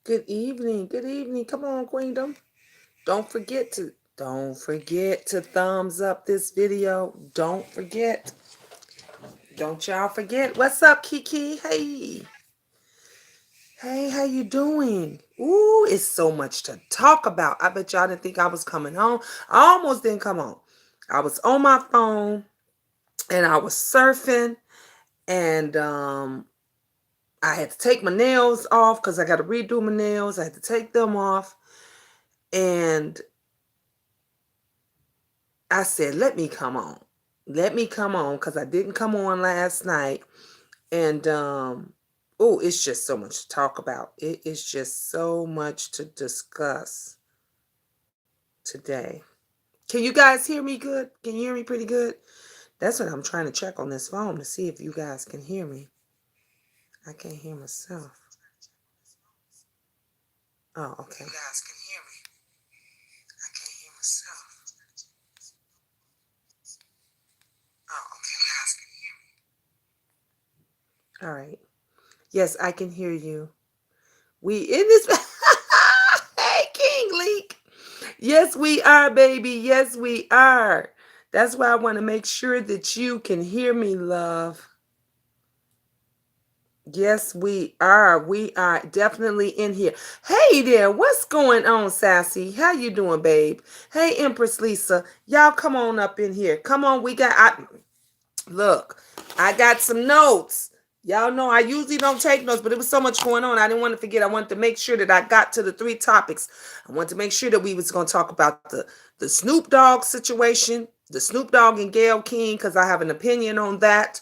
Good evening. Good evening. Come on, Queendom. Don't forget to thumbs up this video. Don't forget. Don't y'all forget. What's up, Kiki? Hey. Hey, how you doing? Ooh, it's so much to talk about. I bet y'all didn't think I was coming home. I almost didn't come on. I was on my phone and I was surfing and I had to take my nails off because I got to redo my nails. I had to take them off. And I said, let me come on. Let me come on because I didn't come on last night. And oh, it's just so much to talk about. It is just so much to discuss today. Can you guys hear me good? Can you hear me pretty good? That's what I'm trying to check on this phone to see if you guys can hear me. I can't hear myself. Oh, okay. You guys can hear me. I can't hear myself. Oh, okay. You guys can hear me. All right. Yes, I can hear you. We in this. Hey, King Leak. Yes, we are, baby. Yes, we are. That's why I want to make sure that you can hear me, love. Yes, we are. We are definitely in here. Hey there, what's going on, Sassy? How you doing, babe? Hey, Empress Lisa. Y'all come on up in here. Come on, look, I got some notes. Y'all know I usually don't take notes, but it was so much going on. I didn't want to forget. I wanted to make sure that I got to the three topics. I wanted to make sure that we was going to talk about the Snoop Dogg situation, the Snoop Dogg and Gayle King, because I have an opinion on that.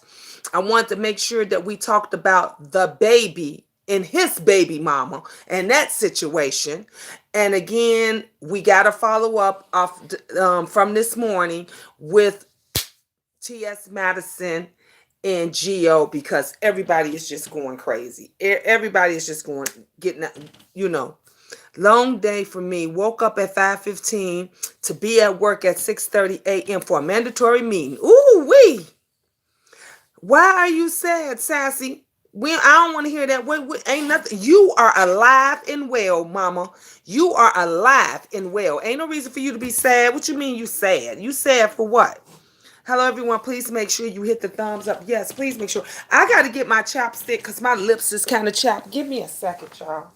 I wanted to make sure that we talked about the baby and his baby mama and that situation. And again, we got to follow up off from this morning with T.S. Madison and Geo because everybody is just going crazy. Everybody is just getting, you know. Long day for me. Woke up at 5:15 to be at work at 6:30 a.m. for a mandatory meeting. Ooh wee! Why are you sad, Sassy? I don't want to hear that. Ain't nothing. You are alive and well, Mama. You are alive and well. Ain't no reason for you to be sad. What you mean you sad? You sad for what? Hello, everyone. Please make sure you hit the thumbs up. Yes, please make sure. I got to get my chapstick because my lips is kind of chapped. Give me a second, y'all.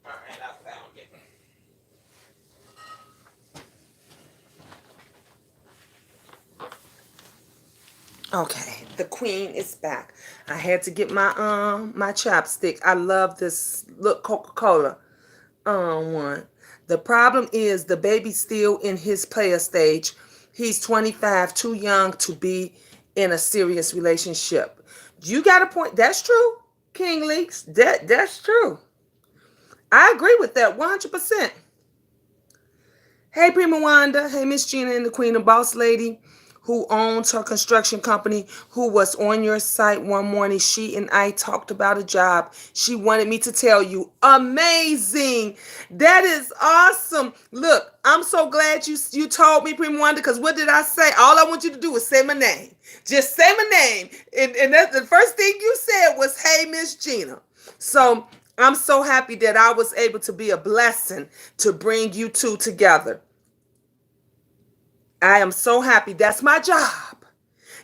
All right, I found it. Okay, the queen is back. I had to get my chapstick. I love this look Coca-Cola one. The problem is the baby's still in his player stage. He's 25, too young to be in a serious relationship. You got a point. That's true, King Leaks. That's true. I agree with that 100%. Hey, Prima Wanda. Hey, Miss Gina and the Queen, the boss lady who owns her construction company, who was on your site one morning. She and I talked about a job. She wanted me to tell you. Amazing. That is awesome. Look, I'm so glad you told me, Prima Wanda, because what did I say? All I want you to do is say my name. Just say my name. And that's the first thing you said was, hey, Miss Gina. So I'm so happy that I was able to be a blessing to bring you two together. I am so happy. That's my job.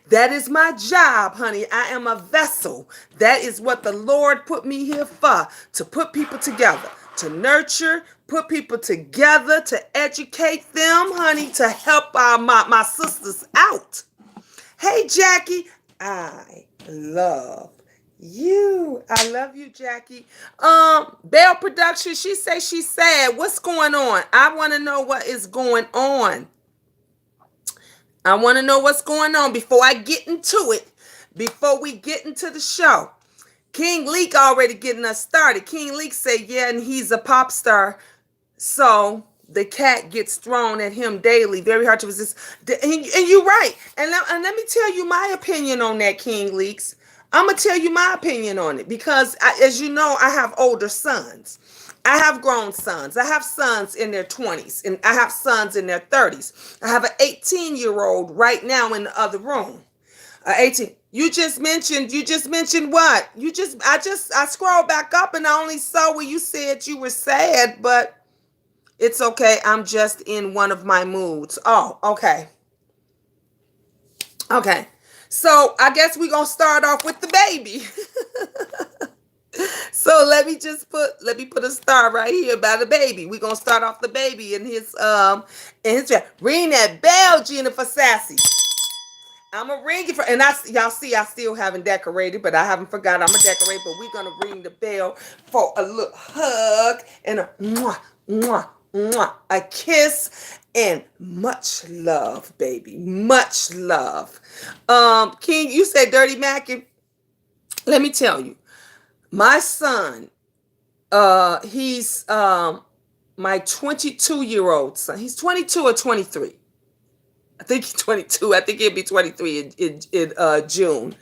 That is my job, honey. I am a vessel. That is what the Lord put me here for, to put people together, to nurture, put people together, to educate them, honey, to help my sisters out. Hey, Jackie, I love you. I love you, Jackie. Bell Production, she say she's sad. What's going on? I want to know what is going on. I want to know what's going on before I get into it. Before we get into the show. King Leak already getting us started. King Leak say, yeah, and he's a pop star. So the cat gets thrown at him daily. Very hard to resist. And you're right. And let me tell you my opinion on that, King Leaks. I'm gonna tell you my opinion on it because, as you know, I have older sons. I have grown sons. I have sons in their 20s, and I have sons in their 30s. I have an 18-year-old right now in the other room. 18. You just mentioned what? I scrolled back up and I only saw where you said you were sad, but it's okay. I'm just in one of my moods. Oh, okay. Okay. So I guess we're gonna start off with the baby. So let me put a star right here by the baby. We're gonna start off the baby in his ring that bell, Jennifer Sassy. I'm gonna ring it for, and y'all see I still haven't decorated, but I haven't forgot I'm gonna decorate. But we're gonna ring the bell for a little hug and a mwah, mwah, mwah, a kiss and much love, baby, much love. King, you said dirty Mackin. Let me tell you, my son, he's my 22-year-old son. He's 22 or 23. I think he's 22. I think he'll be 23 in June.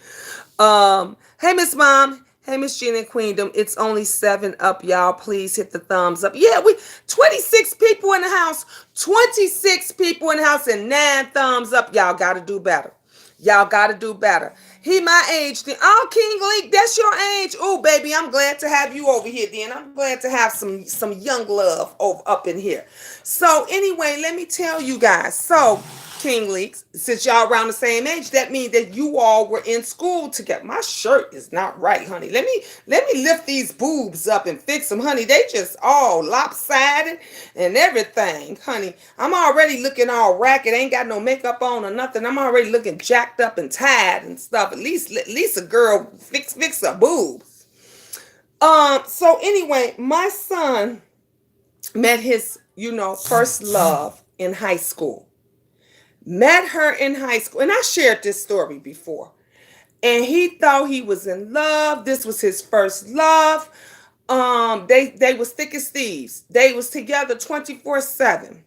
Hey, Miss Mom. Hey, Miss Gina and Queendom. It's only 7 up, y'all. Please hit the thumbs up. Yeah, we 26 people in the house. 26 people in the house and 9 thumbs up. Y'all got to do better. Y'all got to do better. He my age. Then. Oh, King Leak, that's your age. Oh, baby, I'm glad to have you over here, then. I'm glad to have some young love over up in here. So anyway, let me tell you guys. So King Leaks, since y'all around the same age, that means that you all were in school together. My shirt is not right, honey. Let me lift these boobs up and fix them, honey. They just all lopsided and everything, honey. I'm already looking all ragged. Ain't got no makeup on or nothing. I'm already looking jacked up and tired and stuff. At least a girl fix her boobs. So anyway, my son met his, first love in high school. Met her in high school, and I shared this story before. And he thought he was in love. This was his first love. They was thick as thieves. They was together 24/7.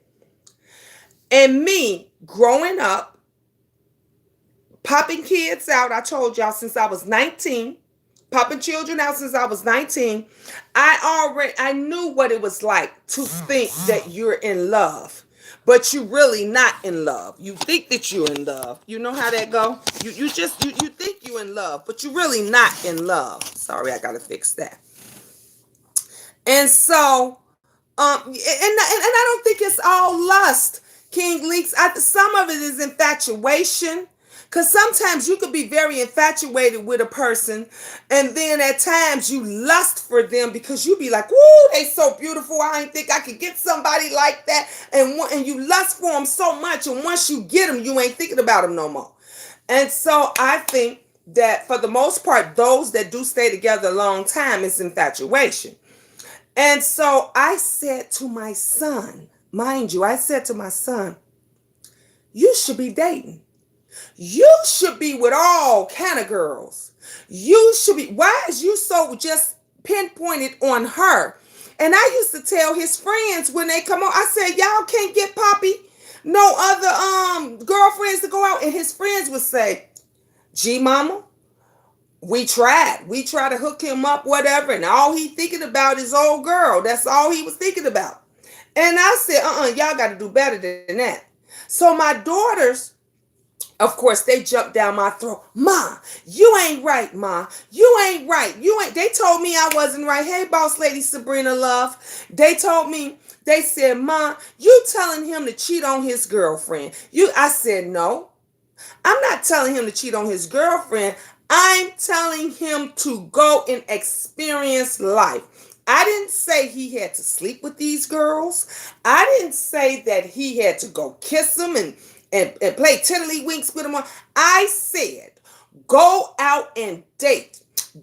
And me growing up, popping kids out, I told y'all since I was 19, popping children out since I was 19, I knew what it was like to think that you're in love. But you really not in love. You think that you're in love. You know how that go? You think you in love, but you really not in love. Sorry, I gotta fix that. And so, and I don't think it's all lust, King Leaks. Some of it is infatuation. Because sometimes you could be very infatuated with a person, and then at times you lust for them because you be like, woo, they so beautiful. I didn't think I could get somebody like that. And you lust for them so much, and once you get them, you ain't thinking about them no more. And so I think that for the most part, those that do stay together a long time is infatuation. And so I said to my son, mind you, I said to my son, you should be dating. You should be with all kind of girls. You should be. Why is you so just pinpointed on her? And I used to tell his friends when they come on, I said, y'all can't get Poppy no other girlfriends to go out. And his friends would say, gee, mama, we tried. We tried to hook him up, whatever. And all he thinking about is old girl. That's all he was thinking about. And I said, y'all got to do better than that. So my daughters, of course, they jumped down my throat. Ma, you ain't right, Ma. You ain't right. You ain't. They told me I wasn't right. Hey, boss lady Sabrina Love. They told me, they said, Ma, you telling him to cheat on his girlfriend. I said, no, I'm not telling him to cheat on his girlfriend. I'm telling him to go and experience life. I didn't say he had to sleep with these girls. I didn't say that he had to go kiss them and play tiddlywinks with them. I said, go out and date.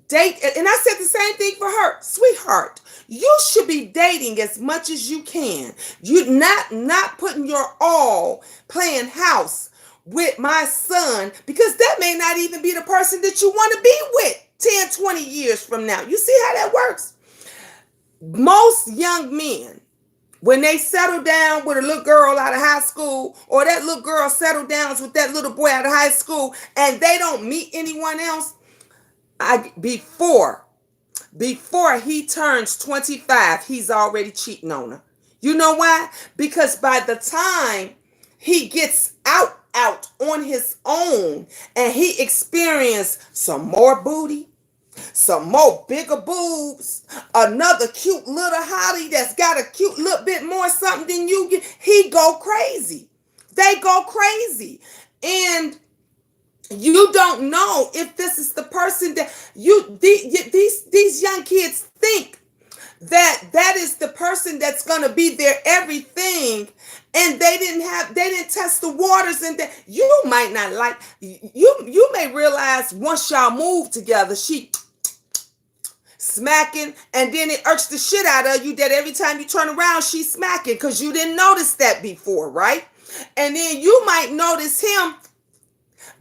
Date. And I said the same thing for her. Sweetheart, you should be dating as much as you can. You not putting your all playing house with my son, because that may not even be the person that you want to be with 10, 20 years from now. You see how that works? Most young men, when they settle down with a little girl out of high school, or that little girl settle down with that little boy out of high school, and they don't meet anyone else, before he turns 25, he's already cheating on her. You know why? Because by the time he gets out on his own and he experienced some more booty, some more bigger boobs, another cute little hottie that's got a cute little bit more something than you get, he go crazy. They go crazy. And you don't know if this is the person that these young kids think that is the person that's going to be their everything, and they didn't test the waters, and that you might not like. You may realize once y'all move together, she smacking, and then it irks the shit out of you that every time you turn around she's smacking because you didn't notice that before, right? And then you might notice him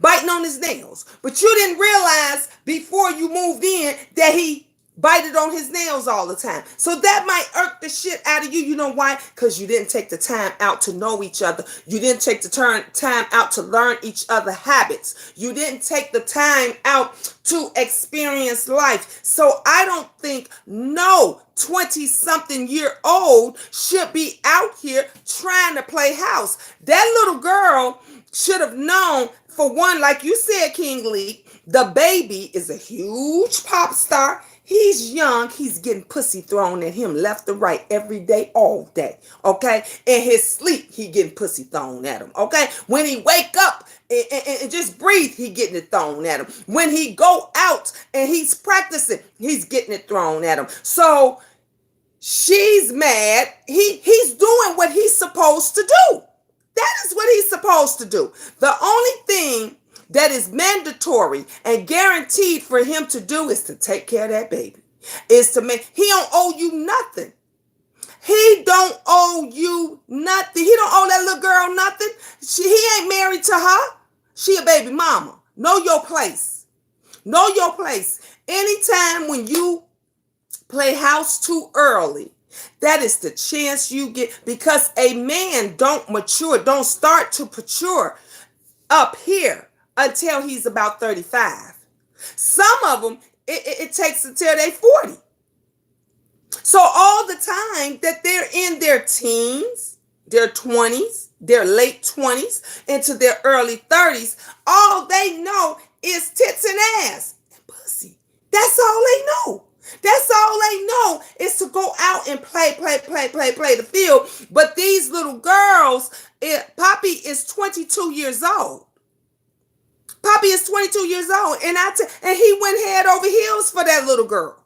biting on his nails, but you didn't realize before you moved in that he bited on his nails all the time. So that might irk the shit out of you. You know why? Because you didn't take the time out to know each other. You didn't take the time out to learn each other's habits. You didn't take the time out to experience life. So I don't think no 20-something-year-old should be out here trying to play house. That little girl should have known, for one, like you said, King Lee, the baby is a huge pop star. He's young. He's getting pussy thrown at him left and right every day, all day. Okay? In his sleep, he getting pussy thrown at him. Okay? When he wake up and just breathe, he getting it thrown at him. When he go out and he's practicing, he's getting it thrown at him. So she's mad. He's doing what he's supposed to do. That is what he's supposed to do. The only thing that is mandatory and guaranteed for him to do is to take care of that baby. Is to make, he don't owe you nothing. He don't owe you nothing. He don't owe that little girl nothing. He ain't married to her. She a baby mama. Know your place. Know your place. Anytime when you play house too early, that is the chance you get, because a man don't start to mature up here until he's about 35. Some of them, it takes until they're 40. So all the time that they're in their teens, their 20s, their late 20s, into their early 30s, all they know is tits and ass and pussy. That's all they know. That's all they know is to go out and play the field. But these little girls, Poppy is 22 years old. Poppy is 22 years old, and he went head over heels for that little girl.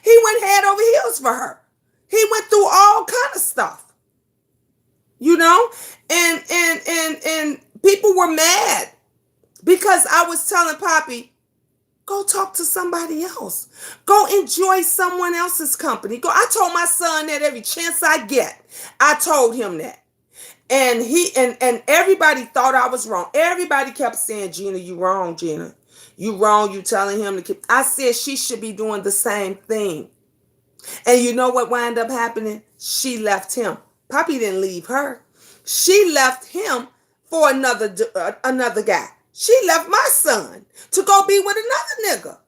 He went head over heels for her. He went through all kind of stuff, you know, and people were mad because I was telling Poppy, go talk to somebody else. Go enjoy someone else's company. I told my son that every chance I get. I told him that. And and everybody thought I was wrong. Everybody kept saying, Gina, you wrong, Gina. You wrong. You telling him to keep. I said she should be doing the same thing. And you know what wound up happening? She left him. Poppy didn't leave her. She left him for another guy. She left my son to go be with another nigga.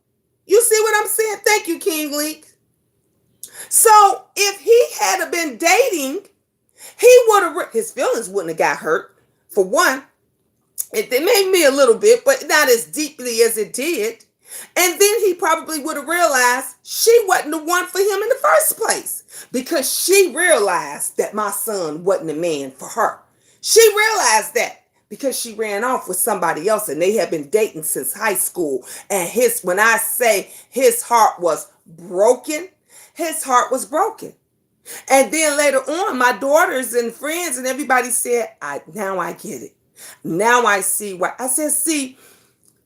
You see what I'm saying? Thank you, King Leak. So if he had been dating, he would have, his feelings wouldn't have got hurt. For one, it made me a little bit, but not as deeply as it did. And then he probably would have realized she wasn't the one for him in the first place, because she realized that my son wasn't the man for her. She realized that because she ran off with somebody else, and they had been dating since high school. And when I say his heart was broken, his heart was broken. And then later on, my daughters and friends and everybody said, now I get it. Now I see why. I said, see,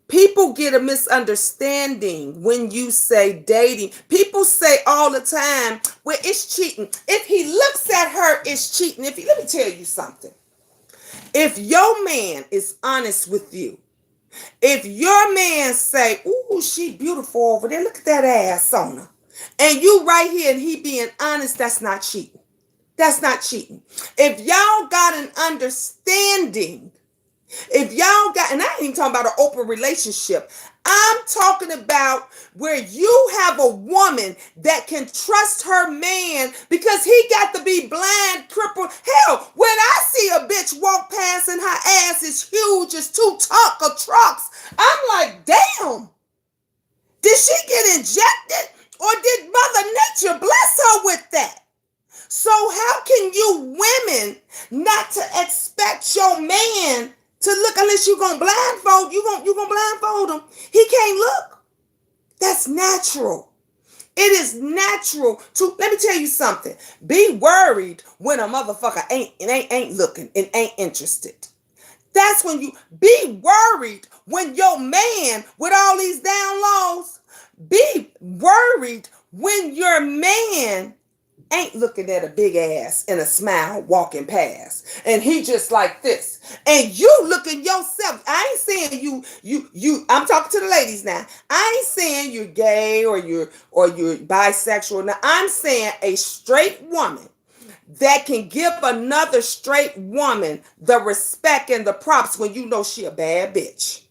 people get a misunderstanding when you say dating. People say all the time, well, it's cheating. If he looks at her, it's cheating. Let me tell you something. If your man is honest with you, if your man say, ooh, she beautiful over there, look at that ass on her, and you right here and he being honest, that's not cheating. That's not cheating. If y'all got an understanding If y'all got, and I ain't even talking about an open relationship, I'm talking about where you have a woman that can trust her man because he got to be blind, crippled. Hell, when I see a bitch walk past and her ass is huge as 2 ton of trucks, I'm like, damn, did she get injected or did Mother Nature bless her with that? So how can you women not to expect your man to look unless you gonna blindfold you gonna blindfold him? He can't look. That's natural. It is natural to let me tell you something. Be worried when a motherfucker ain't looking and ain't interested. That's when you be worried when your man with all these down lows. Be worried when your man ain't looking at a big ass and a smile walking past and he just like this and you looking yourself. I ain't saying you I'm talking to the ladies now. I ain't saying you're gay or you're bisexual. Now I'm saying a straight woman that can give another straight woman the respect and the props when you know she a bad bitch.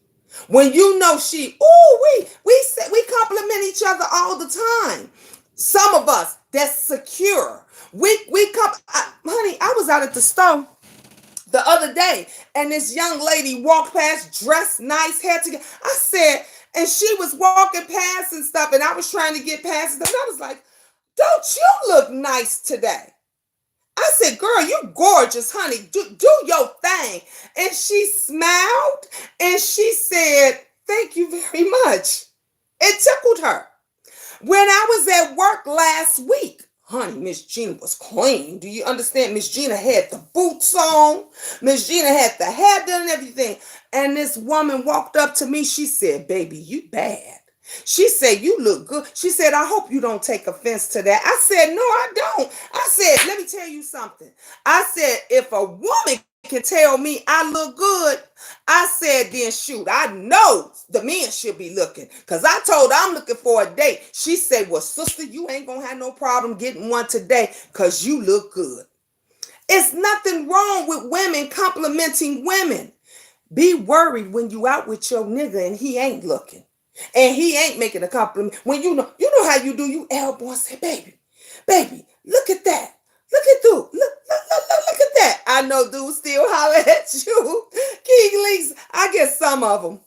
When you know she, ooh, we compliment each other all the time. Some of us that's secure. Honey, I was out at the store the other day and this young lady walked past, dressed nice, hair together. I said, and she was walking past and stuff, and I was trying to get past and I was like, don't you look nice today? I said, girl, you gorgeous, honey. Do your thing. And she smiled and she said, thank you very much. It tickled her. When I was at work last week, honey, Miss Gina was clean. Do you understand? Miss Gina had the boots on. Miss Gina had the hair done and everything. And this woman walked up to me. She said, baby, you bad. She said, you look good. She said, I hope you don't take offense to that. I said, no, I don't. I said, let me tell you something. I said, if a woman can tell me I look good, I said, then shoot, I know the men should be looking. Because I told her I'm looking for a date. She said, well, sister, you ain't going to have no problem getting one today because you look good. It's nothing wrong with women complimenting women. Be worried when you out with your nigga and he ain't looking. And he ain't making a compliment. When you know how you do, you elbow and say, baby, look at that. Look at that. I know dudes still holler at you. King Leaks, I get some of them.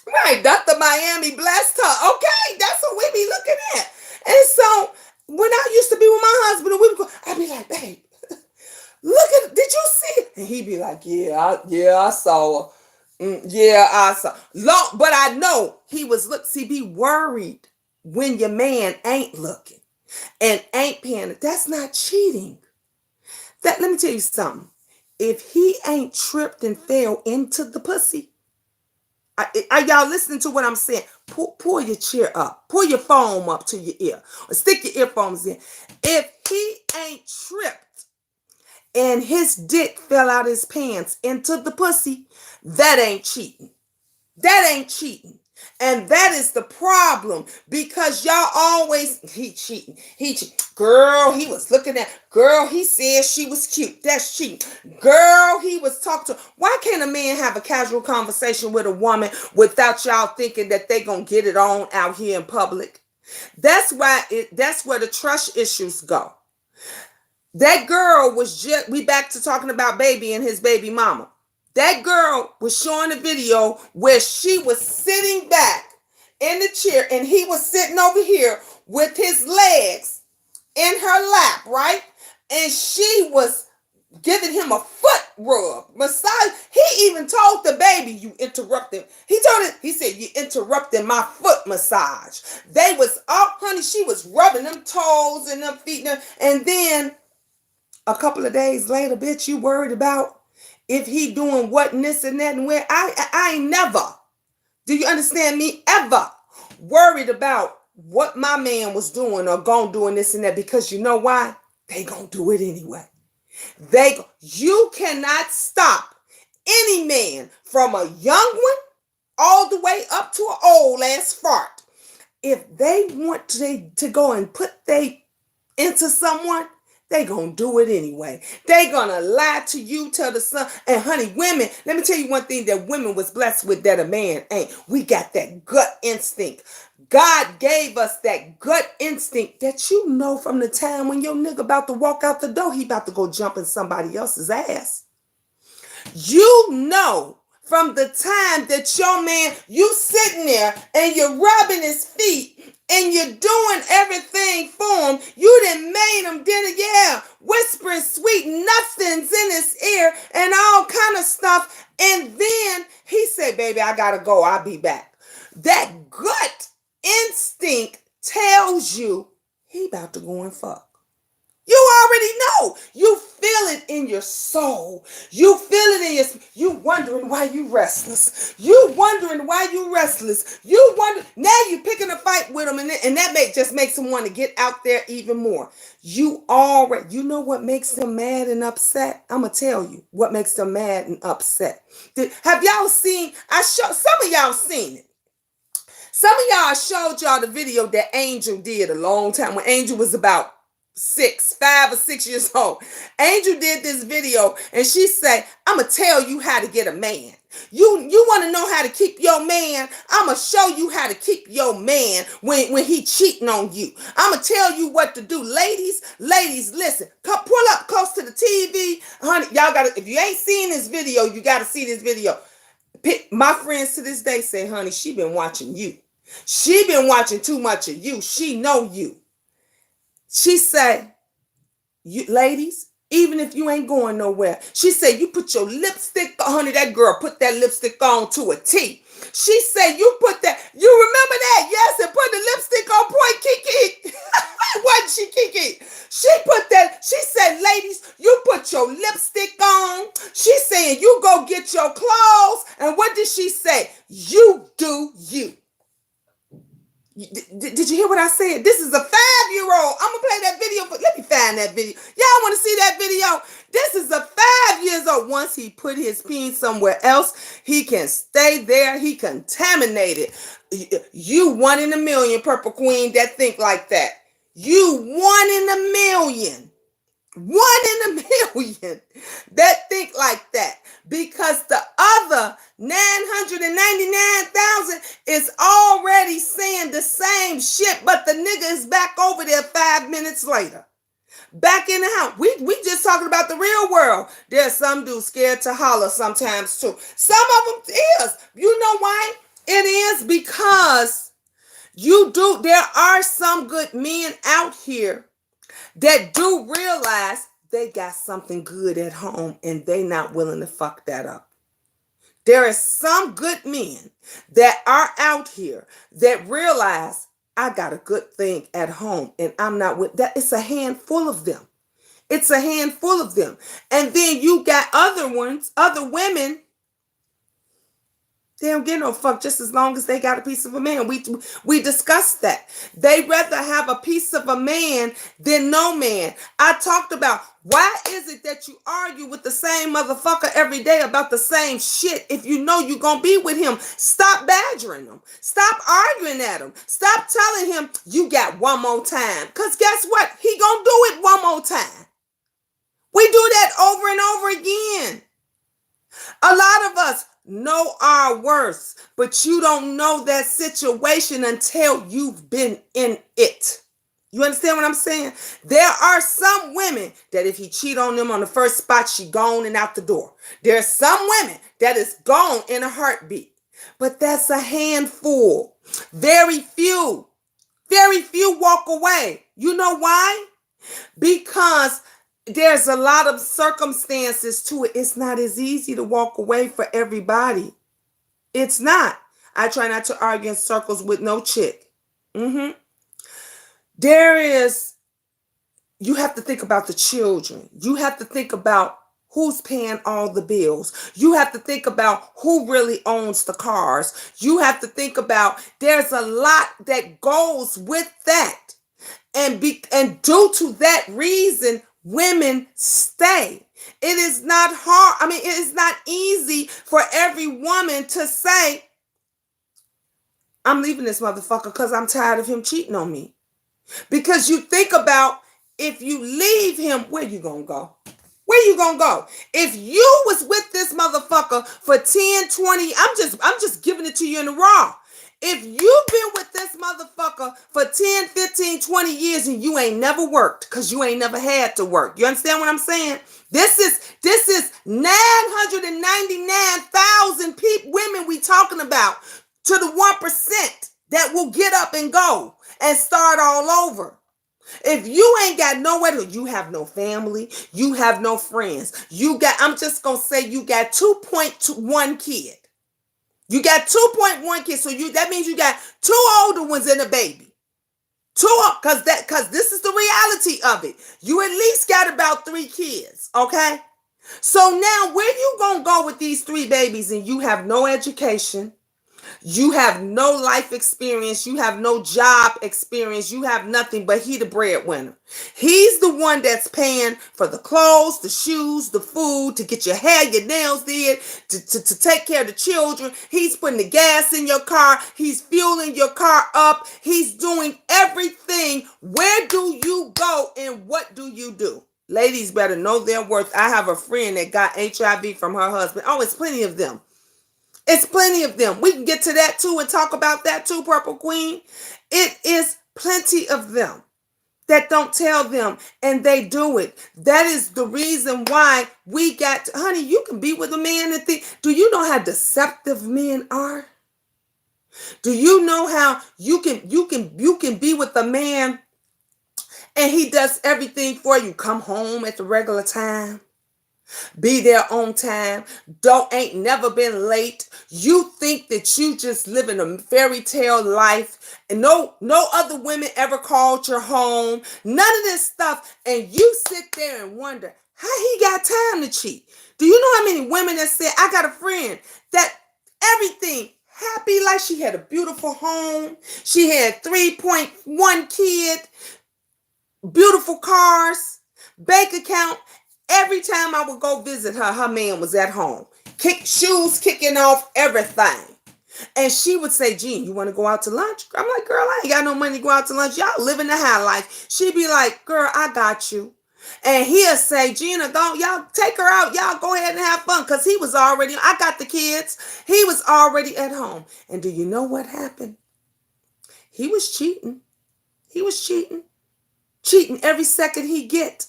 Right, Dr. Miami blessed her. Okay, that's what we be looking at. And so, when I used to be with my husband, and we would go, I'd be like, babe, look at, did you see it? And he'd be like, I saw her. Yeah, I saw. But I know he was see, be worried when your man ain't looking and ain't paying. That's not cheating. Let me tell you something. If he ain't tripped and fell into the pussy, are y'all listening to what I'm saying? Pull your chair up. Pull your phone up to your ear. Or stick your earphones in. If he ain't tripped and his dick fell out his pants into the pussy, that ain't cheating. That ain't cheating. And that is the problem because y'all always, he cheating. Girl, he was looking at, girl, he said she was cute. That's cheating. Girl, he was talking to, why can't a man have a casual conversation with a woman without y'all thinking that they gonna get it on out here in public? That's where the trust issues go. That girl was we back to talking about baby and his baby mama. That girl was showing a video where she was sitting back in the chair and he was sitting over here with his legs in her lap, right? And she was giving him a foot rub, massage. He even told the baby, you interrupted. He said, you interrupted my foot massage. They was, oh, honey, she was rubbing them toes and them feet. And then a couple of days later, bitch, you worried about if he doing what and this and that and where. I ain't never, do you understand me, ever worried about what my man was doing or gonna do and this and that, because you know why? They gonna do it anyway. You cannot stop any man from a young one all the way up to an old ass fart. If they want to go and put they into someone, They gonna do it anyway. They gonna lie to you till the sun. And honey, women, let me tell you one thing that women was blessed with that a man ain't. We got that gut instinct. God gave us that gut instinct that you know from the time when your nigga about to walk out the door, he about to go jump in somebody else's ass. You know from the time that your man, you sitting there and you're rubbing his feet and you're doing everything for him. You done made him dinner, yeah, whispering sweet nothings in his ear and all kind of stuff. And then he said, baby, I gotta go. I'll be back. That gut instinct tells you he about to go and fuck. You already know. You feel it in your soul. You feel it in your. You wondering why you restless. You wondering why you restless. You wonder now you picking a fight with him, and that just makes him want to get out there even more. You already. You know what makes them mad and upset? I'm gonna tell you what makes them mad and upset. Have y'all seen? Some of y'all seen it. Some of y'all showed y'all the video that Angel did a long time when Angel was about 5 or 6 years old. Angel did this video and she said, I'm going to tell you how to get a man. You want to know how to keep your man? I'm going to show you how to keep your man when he cheating on you. I'm going to tell you what to do. Ladies, listen. Come pull up close to the TV. Honey, y'all got to, if you ain't seen this video, you got to see this video. My friends to this day say, honey, she been watching you. She been watching too much of you. She know you. She said, you ladies, even if you ain't going nowhere, she said, you put your lipstick on, honey, that girl put that lipstick on to a T. She said, you put that, you remember that? Yes, and put the lipstick on boy Kiki. Wasn't she Kiki? She put that, she said, ladies, you put your lipstick on. She saying, you go get your clothes. And what did she say? You do you. Did you hear what I said? This is a 5-year-old. I'm going to play that video. Let me find that video. Y'all want to see that video? This is a 5 years old. Once he put his peen somewhere else, he can stay there. He contaminated. You 1 in a million, Purple Queen, that think like that. You 1 in a million. 1 in a million that think like that, because the other 999,000 is already saying the same shit, but the nigga is back over there 5 minutes later. Back in the house. We just talking about the real world. There's some dudes scared to holler sometimes too. Some of them is. You know why? It is because there are some good men out here that do realize they got something good at home and they not willing to fuck that up. There are some good men that are out here that realize I got a good thing at home and I'm not with that. It's a handful of them. It's a handful of them. And then you got other women. They don't get no fuck just as long as they got a piece of a man. We discussed that. They rather have a piece of a man than no man. I talked about why is it that you argue with the same motherfucker every day about the same shit if you know you're going to be with him? Stop badgering him. Stop arguing at him. Stop telling him you got one more time. Because guess what? He going to do it one more time. We do that over and over again. A lot of us know our worth, but you don't know that situation until you've been in it. You understand what I'm saying? There are some women that if he cheat on them on the first spot, she gone and out the door. There's some women that is gone in a heartbeat, but that's a handful. Very few walk away. You know why? Because there's a lot of circumstances to it. It's not as easy to walk away for everybody. It's not. I try not to argue in circles with no chick. You have to think about the children. You have to think about who's paying all the bills. You have to think about who really owns the cars. You have to think about there's a lot that goes with that. And due to that reason, women stay. It is not hard. I mean, it is not easy for every woman to say, I'm leaving this motherfucker because I'm tired of him cheating on me. Because you think about If you leave him, where you gonna go? Where you gonna go? If you was with this motherfucker for 10, 20, I'm just giving it to you in the raw. If you've been with this motherfucker for 10, 15, 20 years and you ain't never worked, because you ain't never had to work. You understand what I'm saying? This is 999,000 women we talking about, to the 1% that will get up and go and start all over. If you ain't got nowhere to, you have no family, you have no friends. I'm just going to say you got 2.1 kid. You got 2.1 kids. So that means you got two older ones and a baby. Cause this is the reality of it. You at least got about 3 kids, okay? So now where you going to go with these 3 babies and you have no education? You have no life experience. You have no job experience. You have nothing, but he the breadwinner. He's the one that's paying for the clothes, the shoes, the food, to get your hair, your nails did, to take care of the children. He's putting the gas in your car. He's fueling your car up. He's doing everything. Where do you go and what do you do? Ladies better know their worth. I have a friend that got HIV from her husband. Oh, it's plenty of them. It's plenty of them. We can get to that too and talk about that too, Purple Queen. It is plenty of them that don't tell them and they do it. That is the reason why we got to, honey, you can be with a man and think, do you know how deceptive men are? Do you know how you can be with a man and he does everything for you? Come home at the regular time. Be there on time. Ain't never been late. You think that you just living a fairy tale life and no other women ever called your home. None of this stuff. And you sit there and wonder how he got time to cheat. Do you know how many women that said, I got a friend that everything happy, like she had a beautiful home. She had 3.1 kid, beautiful cars, bank account. Every time I would go visit her, her man was at home. Shoes kicking off, everything. And she would say, Gene, you want to go out to lunch? I'm like, girl, I ain't got no money to go out to lunch. Y'all living the high life. She'd be like, girl, I got you. And he'll say, Gina, y'all take her out. Y'all go ahead and have fun. Because I got the kids. He was already at home. And do you know what happened? He was cheating. He was cheating. Cheating every second he get.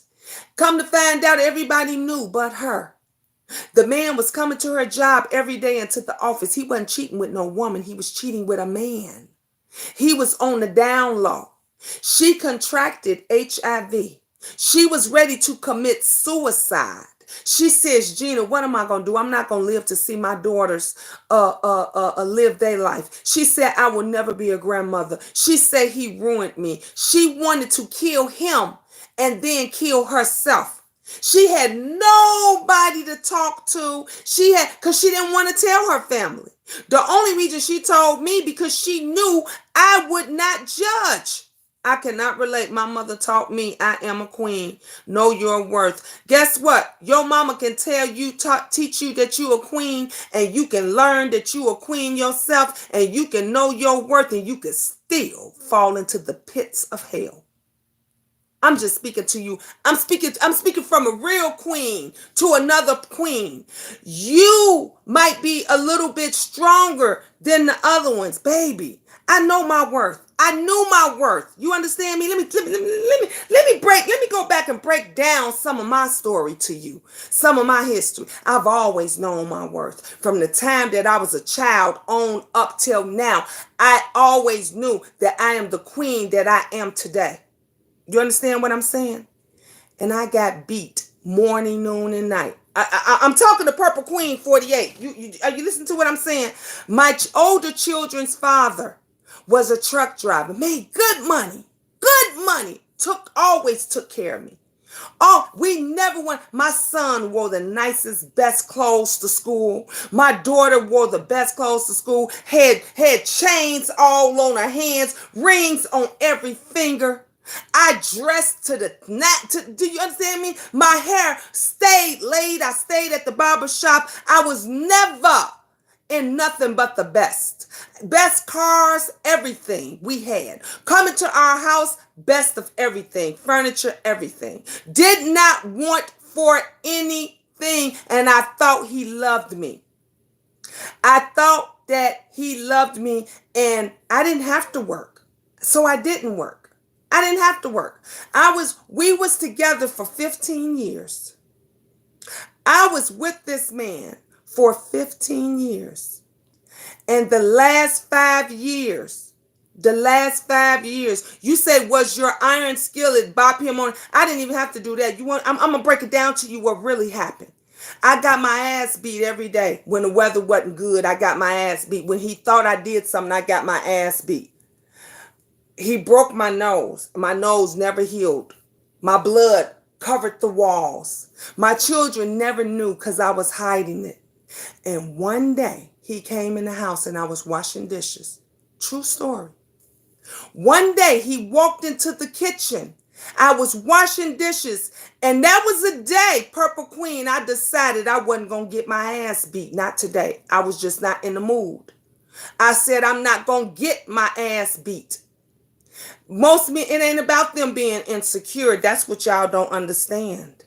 Come to find out, everybody knew but her. The man was coming to her job every day and to the office. He wasn't cheating with no woman. He was cheating with a man. He was on the down low. She contracted HIV. She was ready to commit suicide. She says, Gina, what am I going to do? I'm not going to live to see my daughters live their life. She said, I will never be a grandmother. She said he ruined me. She wanted to kill him and then kill herself. She had nobody to talk to. Because she didn't want to tell her family. The only reason she told me because she knew I would not judge. I cannot relate. My mother taught me I am a queen. Know your worth. Guess what? Your mama can tell you, teach you that you a queen, and you can learn that you a queen yourself, and you can know your worth, and you can still fall into the pits of hell. I'm just speaking to you. I'm speaking from a real queen to another queen. You might be a little bit stronger than the other ones, baby. I know my worth. I knew my worth. You understand me? Let me go back and break down some of my story to you. Some of my history. I've always known my worth. From the time that I was a child on up till now, I always knew that I am the queen that I am today. You understand what I'm saying? And I got beat morning, noon, and night. I'm talking to Purple Queen 48. Are you listening to what I'm saying? My older children's father was a truck driver, made good money, always took care of me. Oh, we never went. My son wore the nicest, best clothes to school. My daughter wore the best clothes to school, had chains all on her hands, rings on every finger. I dressed to the do you understand me? My hair stayed laid. I stayed at the barber shop. I was never in nothing but the best. Best cars, everything we had. Coming to our house, best of everything. Furniture, everything. Did not want for anything. And I thought he loved me. I thought that he loved me and I didn't have to work. So I didn't work. I didn't have to work. We was together for 15 years. I was with this man for 15 years. And the last 5 years, you said, was your iron skillet bop him on? I didn't even have to do that. I'm going to break it down to you what really happened. I got my ass beat every day. When the weather wasn't good, I got my ass beat. When he thought I did something, I got my ass beat. He broke my nose. My nose never healed. My blood covered the walls. My children never knew because I was hiding it. And one day he came in the house and I was washing dishes. True story. One day he walked into the kitchen. I was washing dishes, and that was a day, Purple Queen, I decided I wasn't going to get my ass beat. Not today. I was just not in the mood. I said, I'm not going to get my ass beat. Most men, it ain't about them being insecure. That's what y'all don't understand.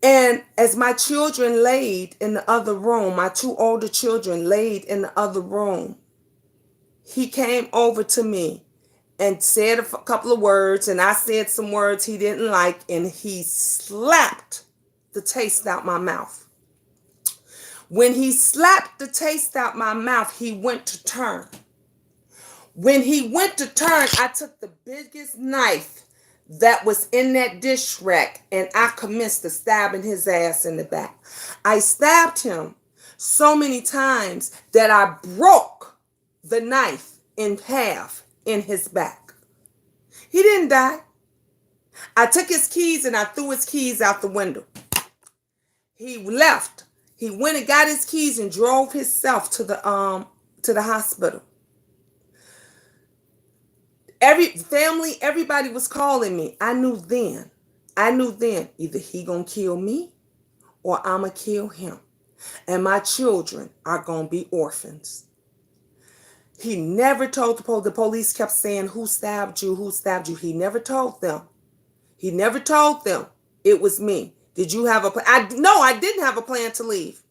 And as my children laid in the other room, my two older children laid in the other room, he came over to me and said a couple of words, and I said some words he didn't like, and he slapped the taste out my mouth. When he slapped the taste out my mouth, he went to turn. When he went to turn, I took the biggest knife that was in that dish rack, and I commenced to stabbing his ass in the back. I stabbed him so many times that I broke the knife in half in his back. He didn't die. I took his keys and I threw his keys out the window. He left. He went and got his keys and drove himself to the hospital. Everybody was calling me. I knew then, either he gonna kill me or I'ma kill him. And my children are gonna be orphans. He never told the police. The police kept saying, who stabbed you? Who stabbed you? He never told them. It was me. Did you have a plan? No, I didn't have a plan to leave.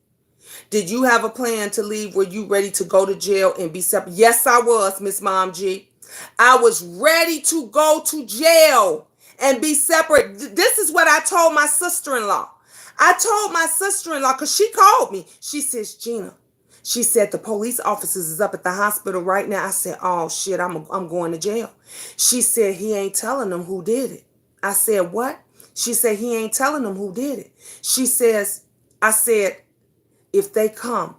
Did you have a plan to leave? Were you ready to go to jail and be separate? Yes, I was, Miss Mom G. I was ready to go to jail and be separate. This is what I told my sister-in-law. I told my sister-in-law, because she called me. She says, Gina, she said, the police officers is up at the hospital right now. I said, oh, shit, I'm going to jail. She said, he ain't telling them who did it. I said, what? She said, he ain't telling them who did it. I said, if they come,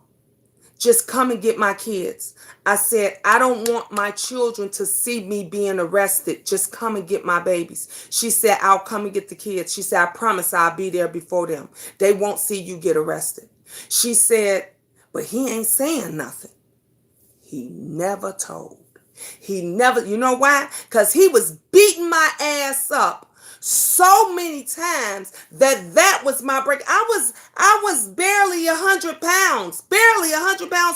just come and get my kids. I said, I don't want my children to see me being arrested. Just come and get my babies. She said, I'll come and get the kids. She said, I promise I'll be there before them. They won't see you get arrested. She said, but he ain't saying nothing. He never told. You know why? Because he was beating my ass up so many times that was my break. I was barely 100 pounds,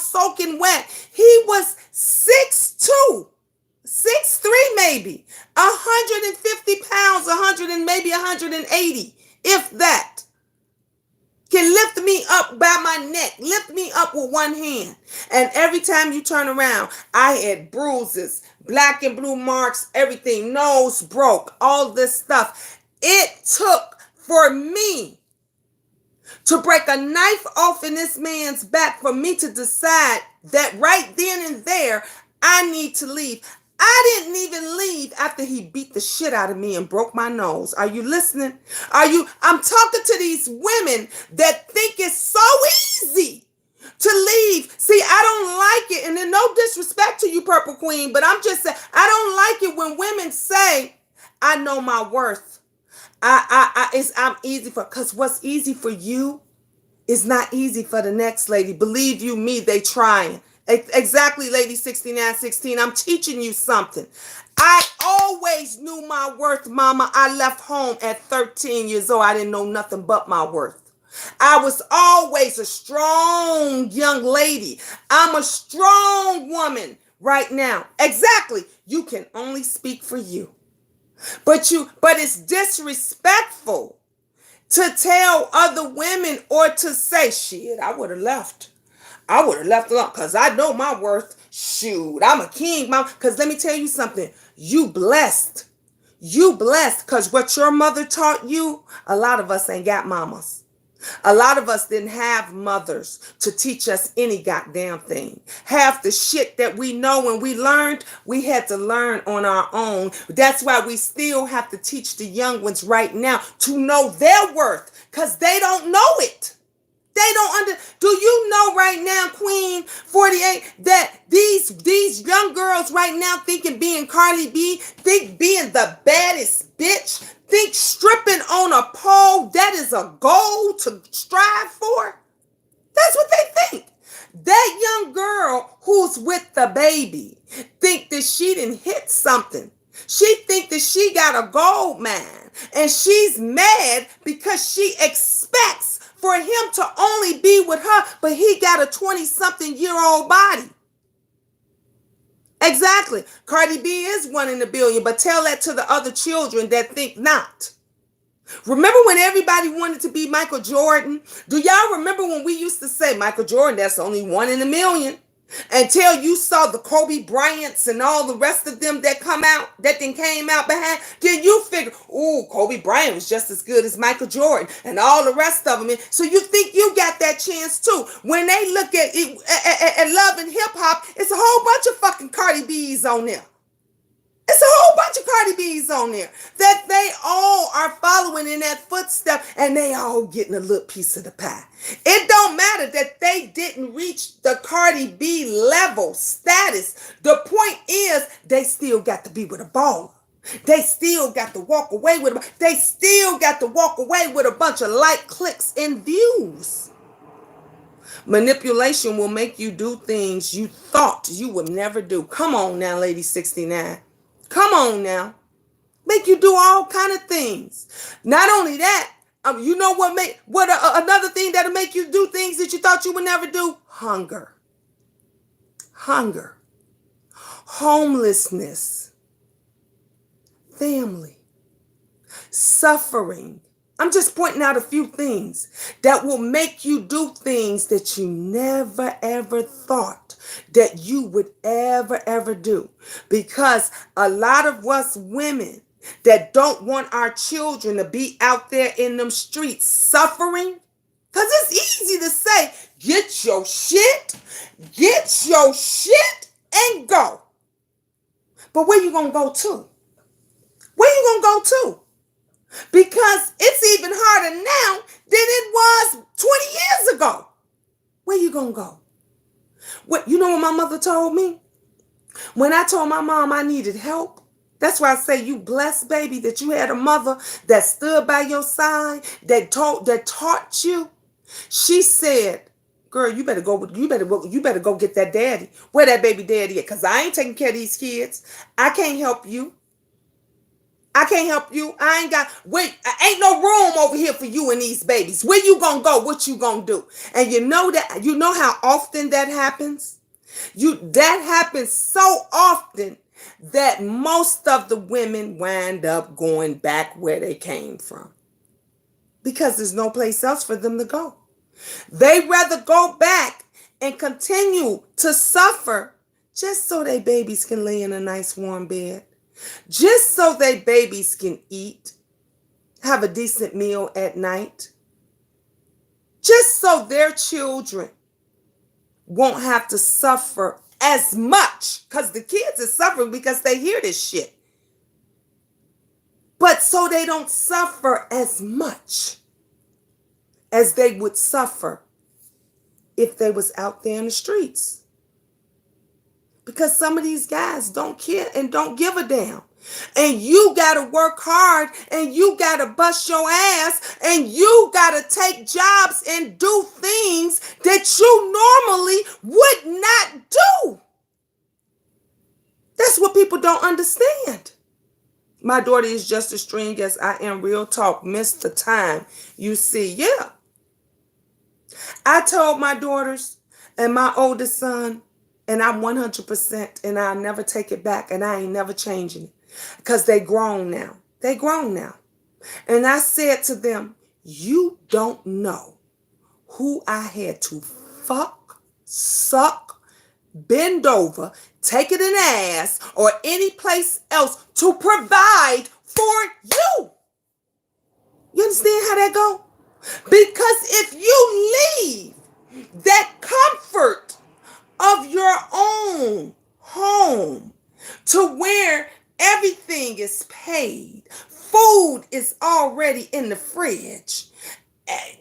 soaking wet. He was 6'2", 6'3", maybe 150 pounds, 100 and maybe 180, if that. Can lift me up by my neck, lift me up with one hand. And every time you turn around, I had bruises, black and blue marks, everything, nose broke, all this stuff. It took for me to break a knife off in this man's back for me to decide that right then and there, I need to leave. I didn't even leave after he beat the shit out of me and broke my nose. Are you listening? I'm talking to these women that think it's so easy to leave. See, I don't like it. And then no disrespect to you, Purple Queen, but I'm just saying, I don't like it when women say, I know my worth. I'm easy because what's easy for you is not easy for the next lady. Believe you me, they trying. Exactly, Lady 6916. I'm teaching you something. I always knew my worth, Mama. I left home at 13 years old. I didn't know nothing but my worth. I was always a strong young lady. I'm a strong woman right now. Exactly. You can only speak for you. But it's disrespectful to tell other women or to say, shit, I would have left. I would have left alone because I know my worth. Shoot, I'm a king, mom. Because let me tell you something. You blessed. You blessed because what your mother taught you, a lot of us ain't got mamas. A lot of us didn't have mothers to teach us any goddamn thing. Half the shit that we know and we learned, we had to learn on our own. That's why we still have to teach the young ones right now to know their worth because they don't know it. They don't do you know right now, Queen 48, that these young girls right now thinking being Cardi B, think being the baddest bitch, think stripping on a pole, that is a goal to strive for? That's what they think. That young girl who's with the baby think that she didn't hit something. She think that she got a gold mine and she's mad because she expects for him to only be with her, but he got a 20-something-year-old body. Exactly. Cardi B is one in a billion, but tell that to the other children that think not. Remember when everybody wanted to be Michael Jordan? Do y'all remember when we used to say Michael Jordan, that's only one in a million? Until you saw the Kobe Bryants and all the rest of them that then came out behind, then you figure, ooh, Kobe Bryant was just as good as Michael Jordan and all the rest of them. So you think you got that chance too. When they look at it, at love and hip hop, it's a whole bunch of fucking Cardi B's on there. It's a whole bunch of Cardi B's on there that they all are following in that footstep and they all getting a little piece of the pie. It don't matter that they didn't reach the Cardi B level status. The point is they still got to be with a baller. They still got to walk away with a bunch of like, clicks, and views. Manipulation will make you do things you thought you would never do. Come on now, Lady 69. Come on now. Make you do all kind of things. Not only that, you know another thing that'll make you do things that you thought you would never do? Hunger. Homelessness. Family. Suffering. I'm just pointing out a few things that will make you do things that you never ever thought that you would ever do. Because a lot of us women that don't want our children to be out there in them streets suffering, because it's easy to say, get your shit, and go. But where you gonna go to? Where you gonna go to? Because it's even harder now than it was 20 years ago. Where you gonna go? You know what my mother told me? When I told my mom I needed help, that's why I say you blessed, baby, that you had a mother that stood by your side, that taught you. She said, girl, you better go get that daddy. Where that baby daddy at? Because I ain't taking care of these kids. I can't help you. Ain't no room over here for you and these babies. Where you gonna go? What you gonna do? And you know how often that happens? That happens so often that most of the women wind up going back where they came from. Because there's no place else for them to go. They rather go back and continue to suffer just so their babies can lay in a nice warm bed. Just so their babies can eat, have a decent meal at night. Just so their children won't have to suffer as much. Because the kids are suffering because they hear this shit. But so they don't suffer as much as they would suffer if they was out there in the streets. Because some of these guys don't care and don't give a damn. And you got to work hard and you got to bust your ass and you got to take jobs and do things that you normally would not do. That's what people don't understand. My daughter is just a string as I am. Real talk. Missed the time. You see, yeah. I told my daughters and my oldest son, and I'm 100%, and I'll never take it back, and I ain't never changing it because they grown now. They grown now. And I said to them, you don't know who I had to fuck, suck, bend over, take it in the ass, or any place else to provide for you. You understand how that go? Because if you leave that comfort of your own home to where everything is paid, food is already in the fridge,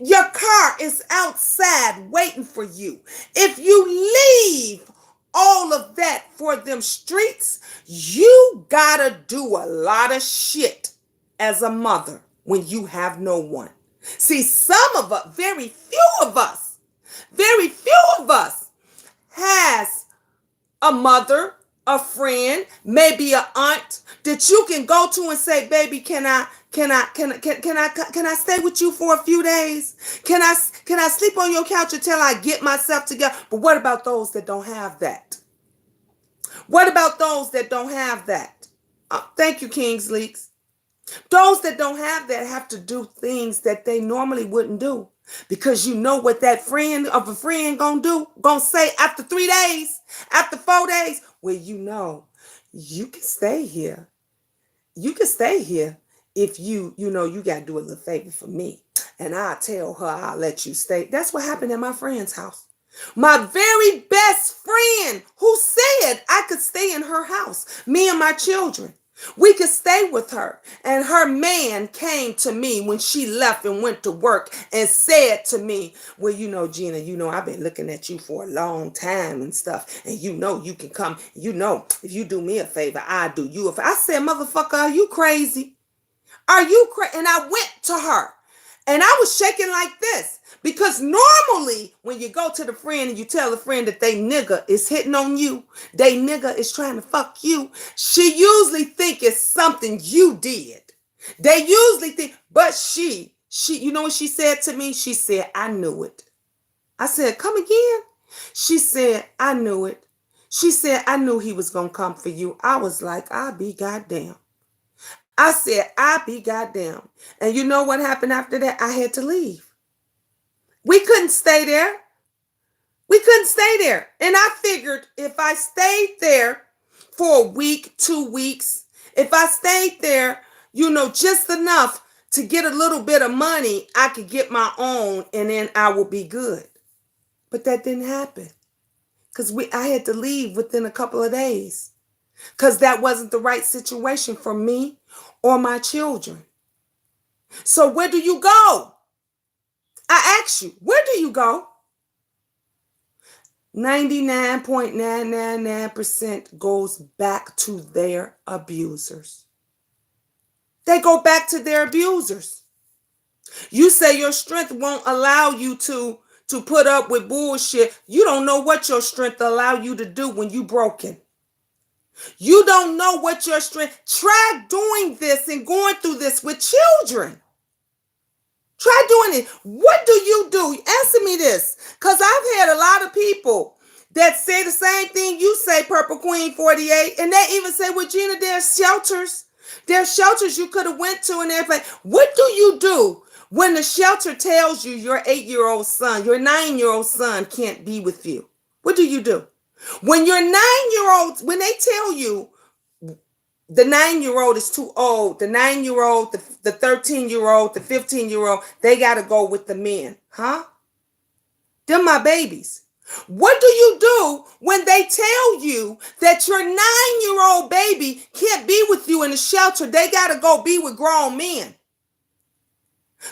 your car is outside waiting for you. If you leave all of that for them streets, you gotta do a lot of shit as a mother when you have no one. See, some of us, very few of us has a mother, a friend, maybe an aunt that you can go to and say, baby, can I stay with you for a few days? Can I sleep on your couch until I get myself together? But what about those that don't have that? What about those that don't have that? Thank you, King's Leaks. Those that don't have that have to do things that they normally wouldn't do. Because you know what that friend of a friend gonna do? Gonna say after 3 days, after 4 days, well, you know, you can stay here. You can stay here if you gotta do a little favor for me. And I'll tell her I'll let you stay. That's what happened at my friend's house. My very best friend who said I could stay in her house, me and my children. We could stay with her. And her man came to me when she left and went to work and said to me, well, Gina, I've been looking at you for a long time and stuff. And you can come. If you do me a favor, I do you a favor. I said, motherfucker, are you crazy? Are you crazy? And I went to her and I was shaking like this. Because normally when you go to the friend and you tell the friend that they nigga is hitting on you, they nigga is trying to fuck you, she usually think it's something you did. They usually think, but she, you know what she said to me? She said, I knew it. I said, come again? She said, I knew it. She said, I knew he was going to come for you. I was like, I'll be goddamn. I said, I'll be goddamn. And you know what happened after that? I had to leave. We couldn't stay there. We couldn't stay there. And I figured if I stayed there for a week, 2 weeks, if I stayed there, just enough to get a little bit of money, I could get my own and then I would be good. But that didn't happen because I had to leave within a couple of days because that wasn't the right situation for me or my children. So where do you go? I ask you, where do you go? 99.999% goes back to their abusers. They go back to their abusers. You say your strength won't allow you to put up with bullshit. You don't know what your strength allow you to do when you broken. You don't know what your strength. Try doing this and going through this with children. Try doing it. What do you do? Answer me this. Because I've had a lot of people that say the same thing you say, Purple Queen 48. And they even say, well, Gina, there's shelters. There's shelters you could have went to and everything. What do you do when the shelter tells you your 8-year-old son, your 9-year-old son can't be with you? What do you do? When your 9-year-old, when they tell you the 9-year-old is too old, the 9-year-old, the 13-year-old, the 15-year-old, they got to go with the men. Huh? They're my babies. What do you do when they tell you that your 9-year-old baby can't be with you in the shelter? They got to go be with grown men.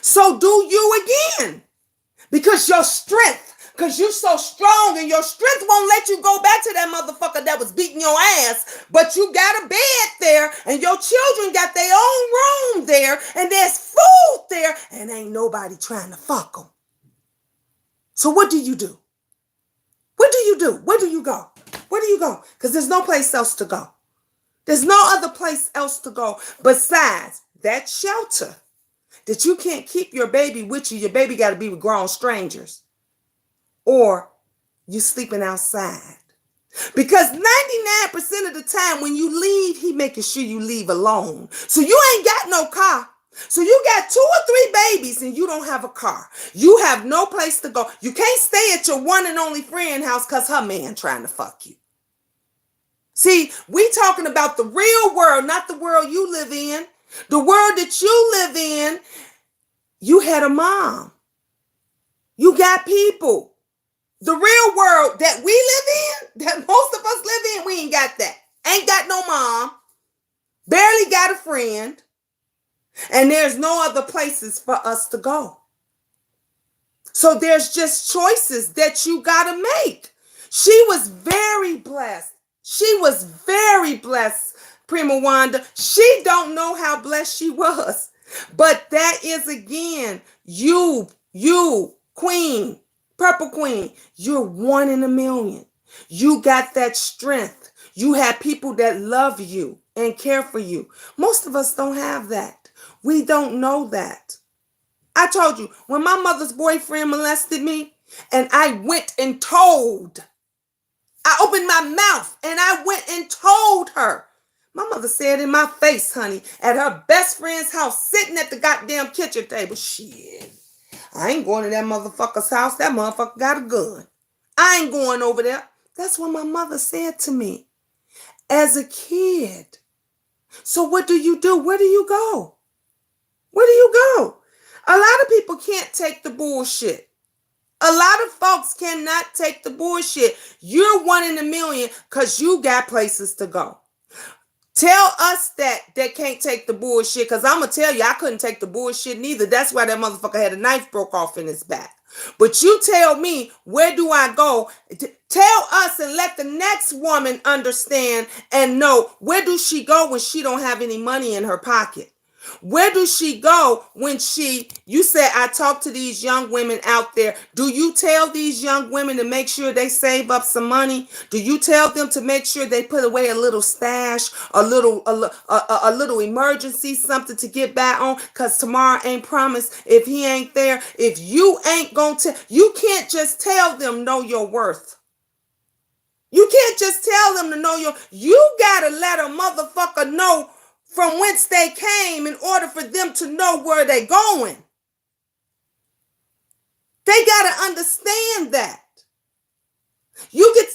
So do you again. Because your strength, because you're so strong and your strength won't let you go back to that motherfucker that was beating your ass. But you got a bed there and your children got their own room there and there's food there and ain't nobody trying to fuck them. So what do you do? What do you do? Where do you go? Where do you go? Because there's no place else to go. There's no other place else to go besides that shelter that you can't keep your baby with you. Your baby got to be with grown strangers. or you sleeping outside. Because 99% of the time when you leave, he making sure you leave alone. So you ain't got no car. So you got 2 or 3 babies and you don't have a car. You have no place to go. You can't stay at your one and only friend house because her man trying to fuck you. See, we talking about the real world, not the world you live in. The world that you live in, you had a mom. You got people. The real world that we live in, that most of us live in, we ain't got that. Ain't got no mom, barely got a friend, and there's no other places for us to go. So there's just choices that you gotta make. She was very blessed. She was very blessed, Prima Wanda. She don't know how blessed she was. But that is, again, you, queen, purple queen, you're 1 in a million. You got that strength. You have people that love you and care for you. Most of us don't have that. We don't know that. I told you, when my mother's boyfriend molested me and I went and told, I opened my mouth and I went and told her. My mother said in my face, honey, at her best friend's house, sitting at the goddamn kitchen table, shit, I ain't going to that motherfucker's house. That motherfucker got a gun. I ain't going over there. That's what my mother said to me as a kid. So what do you do? Where do you go? Where do you go? A lot of people can't take the bullshit. A lot of folks cannot take the bullshit. You're 1 in a million because you got places to go. Tell us that they can't take the bullshit, because I'm going to tell you, I couldn't take the bullshit neither. That's why that motherfucker had a knife broke off in his back. But you tell me, where do I go? Tell us and let the next woman understand and know, where do she go when she don't have any money in her pocket? Where does she go when you said, I talk to these young women out there. Do you tell these young women to make sure they save up some money? Do you tell them to make sure they put away a little stash, a little emergency, something to get back on? Because tomorrow ain't promised. If he ain't there, if you ain't going to, you can't just tell them know your worth. You can't just tell them to know you got to let a motherfucker know from whence they came in order for them to know where they're going. They got to understand that. You can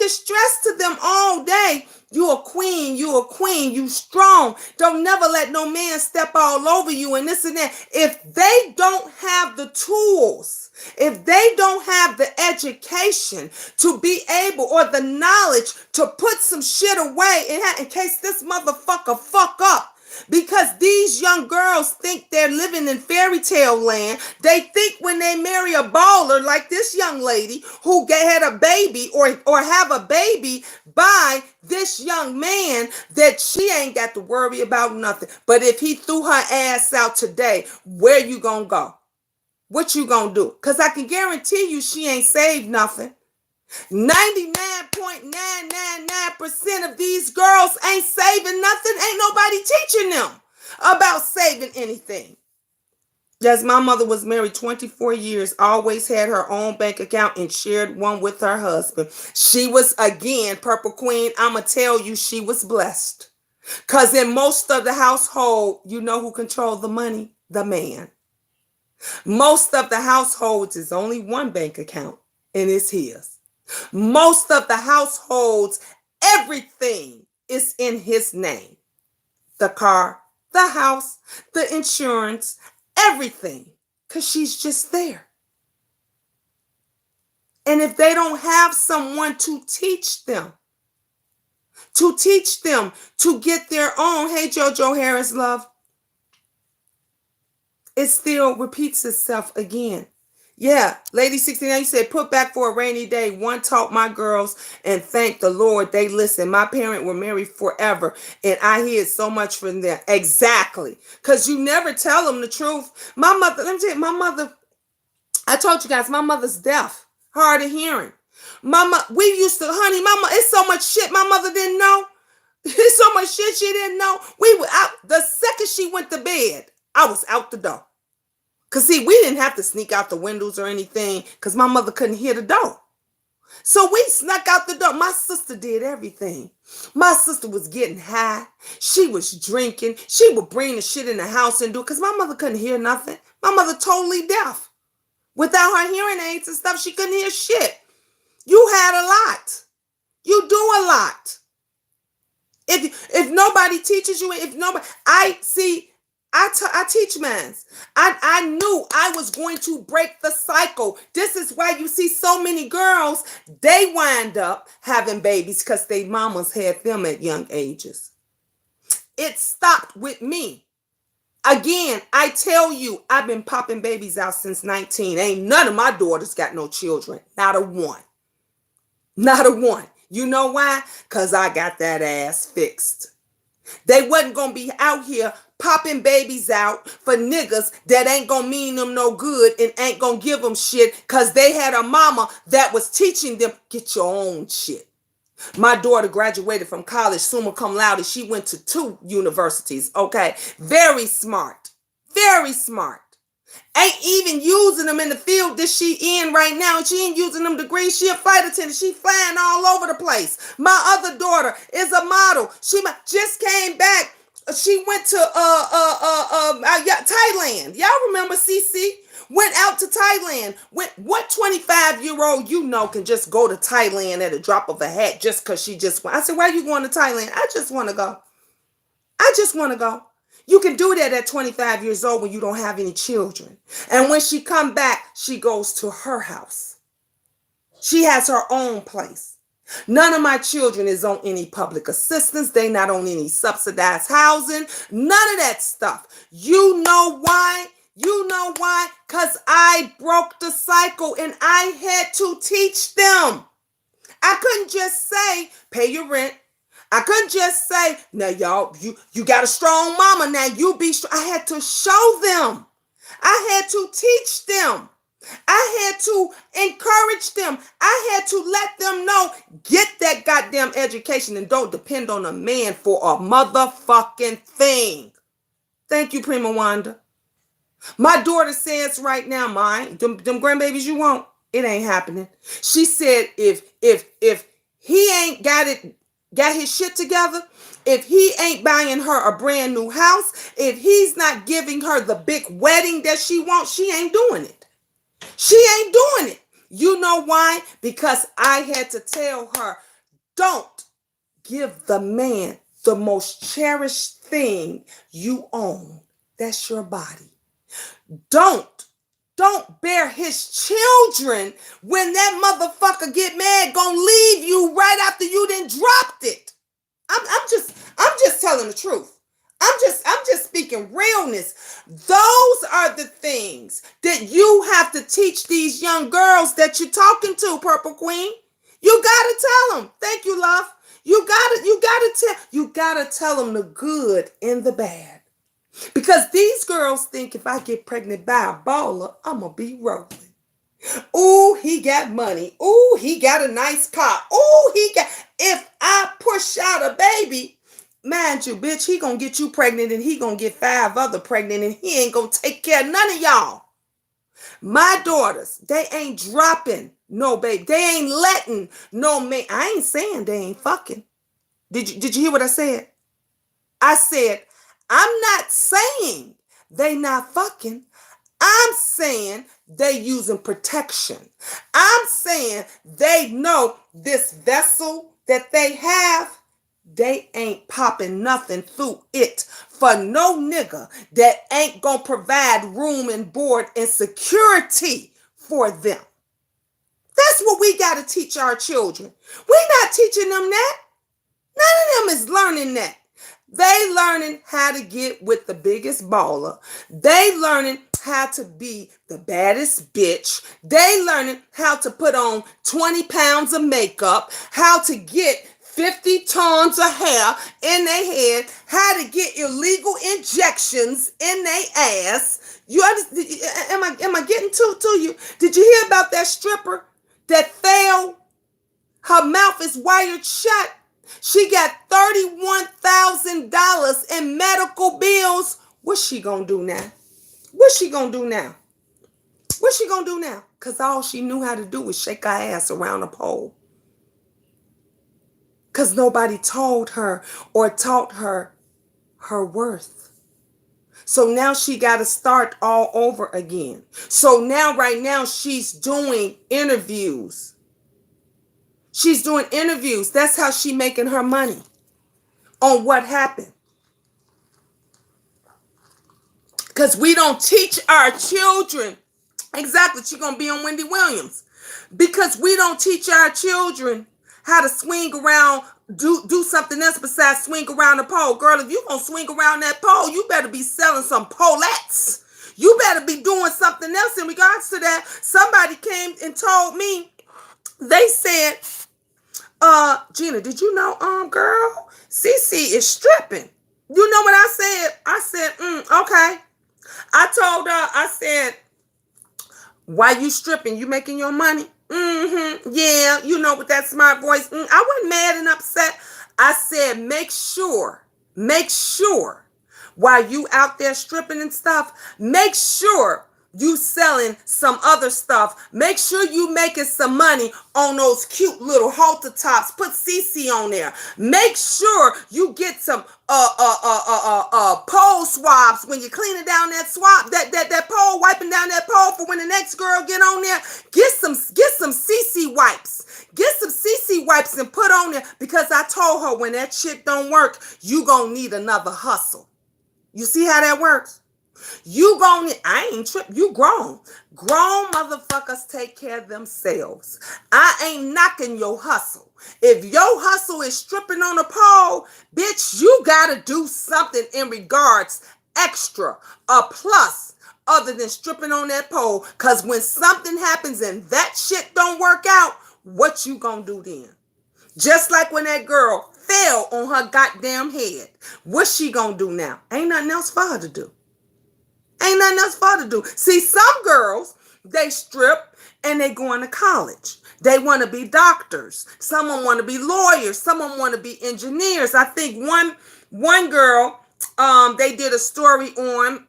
stress to them all day, you a queen, you strong. Don't never let no man step all over you and this and that. If they don't have the tools, if they don't have the education to be able, or the knowledge to put some shit away in case this motherfucker fuck up. Because these young girls think they're living in fairy tale land. They think when they marry a baller like this young lady who had a baby or have a baby by this young man, that she ain't got to worry about nothing. But if he threw her ass out today, where you gonna go? What you gonna do? Because I can guarantee you she ain't saved nothing. 99.999% of these girls ain't saving nothing. Ain't nobody teaching them about saving anything. Yes, my mother was married 24 years, always had her own bank account and shared one with her husband. She was, again, Purple Queen, I'm going to tell you, she was blessed. Because in most of the household, you know who controlled the money? The man. Most of the households is only one bank account, and it's his. Most of the households, everything is in his name. The car, the house, the insurance, everything. Because she's just there. And if they don't have someone to teach them to get their own, hey, JoJo Harris, love, it still repeats itself again. Yeah, Lady 69, you said, put back for a rainy day. One taught my girls, and thank the Lord they listened. My parents were married forever, and I hear so much from them. Exactly. Because you never tell them the truth. My mother, let me tell you, my mother, I told you guys, my mother's deaf, hard of hearing. Mama, we used to, honey, mama, it's so much shit my mother didn't know. It's so much shit she didn't know. We were out, the second she went to bed, I was out the door. Cause see, we didn't have to sneak out the windows or anything because my mother couldn't hear the door. So we snuck out the door. My sister did everything. My sister was getting high. She was drinking. She would bring the shit in the house and do it because my mother couldn't hear nothing. My mother totally deaf. Without her hearing aids and stuff, she couldn't hear shit. You had a lot. You do a lot. If nobody teaches you, if nobody, I teach mans. I knew I was going to break the cycle. This is why you see so many girls, they wind up having babies because their mamas had them at young ages. It stopped with me. Again, I tell you, I've been popping babies out since 19. Ain't none of my daughters got no children. Not a one. Not a one. You know why? Because I got that ass fixed. They wasn't going to be out here popping babies out for niggas that ain't going to mean them no good and ain't going to give them shit because they had a mama that was teaching them, get your own shit. My daughter graduated from college, summa cum laude. She went to 2 universities, okay? Very smart. Very smart. Ain't even using them in the field that she in right now. She ain't using them degrees. She a flight attendant. She flying all over the place. My other daughter is a model. She just came back. She went to Thailand. Y'all remember CC? Went out to Thailand. What 25-year-old you know can just go to Thailand at a drop of a hat just because she just went? I said, why are you going to Thailand? I just want to go. I just want to go. You can do that at 25 years old when you don't have any children. And when she come back, she goes to her house. She has her own place. None of my children is on any public assistance. They not on any subsidized housing. None of that stuff. You know why? You know why? Because I broke the cycle and I had to teach them. I couldn't just say, pay your rent. I couldn't just say, now y'all, you got a strong mama, now you be strong. I had to show them. I had to teach them. I had to encourage them. I had to let them know, get that goddamn education and don't depend on a man for a motherfucking thing. Thank you, Prima Wanda. My daughter says right now, them grandbabies you want, it ain't happening. She said if he ain't got his shit together, if he ain't buying her a brand new house, if he's not giving her the big wedding that she wants, she ain't doing it. She ain't doing it. You know why? Because I had to tell her, don't give the man the most cherished thing you own. That's your body. Don't bear his children when that motherfucker get mad, gonna leave you right after you done dropped it. I'm just telling the truth. I'm just speaking realness. Those are the things that you have to teach these young girls that you're talking to, Purple Queen. You gotta tell them. Thank you, love. You gotta tell them the good and the bad. Because these girls think if I get pregnant by a baller, I'm going to be rolling. Ooh, he got money. Ooh, he got a nice car. Ooh, if I push out a baby, mind you, bitch, he going to get you pregnant and he going to get 5 other pregnant and he ain't going to take care of none of y'all. My daughters, they ain't dropping no baby. They ain't letting no man. I ain't saying they ain't fucking. Did you hear what I said? I said, I'm not saying they not fucking. I'm saying they using protection. I'm saying they know this vessel that they have, they ain't popping nothing through it for no nigga that ain't gonna provide room and board and security for them. That's what we gotta teach our children. We're not teaching them that. None of them is learning that. They learning how to get with the biggest baller. They learning how to be the baddest bitch. They learning how to put on 20 pounds of makeup, how to get 50 tons of hair in their head, how to get illegal injections in their ass. You understand? Am I getting to you? Did you hear about that stripper that fell? Her mouth is wired shut. She got $31,000 in medical bills. What's she gonna do now? What's she gonna do now? What's she gonna do now? Because all she knew how to do was shake her ass around a pole. Because nobody told her or taught her her worth. So now she got to start all over again. So now, right now, she's doing interviews. She's doing interviews. That's how she making her money on what happened. Because we don't teach our children. Exactly. She's going to be on Wendy Williams. Because we don't teach our children how to swing around, do something else besides swing around the pole. Girl, if you going to swing around that pole, you better be selling some polettes. You better be doing something else in regards to that. Somebody came and told me, they said, Gina, did you know, girl, Cece is stripping. You know what I said? I said, okay. I told her, I said, why you stripping? You making your money? Yeah, you know, with that smart voice. I wasn't mad and upset. I said, make sure, while you out there stripping and stuff, make sure you selling some other stuff. Make sure you making some money on those cute little halter tops. Put CC on there. Make sure you get some pole swabs when you're cleaning down that swab, that pole, wiping down that pole for when the next girl get on there. Get some CC wipes. Get some CC wipes and put on there, because I told her when that shit don't work, you gonna need another hustle. You see how that works? You gonna, I ain't tripping. You grown. Grown motherfuckers take care of themselves. I ain't knocking your hustle. If your hustle is stripping on a pole, bitch, you gotta do something in regards extra, a plus, other than stripping on that pole. Cause when something happens and that shit don't work out, what you gonna do then? Just like when that girl fell on her goddamn head. What's she gonna do now? Ain't nothing else for her to do. Ain't nothing else for her to do. See, some girls, they strip and they going to college. They want to be doctors. Someone want to be lawyers. Someone want to be engineers. I think one girl, they did a story on,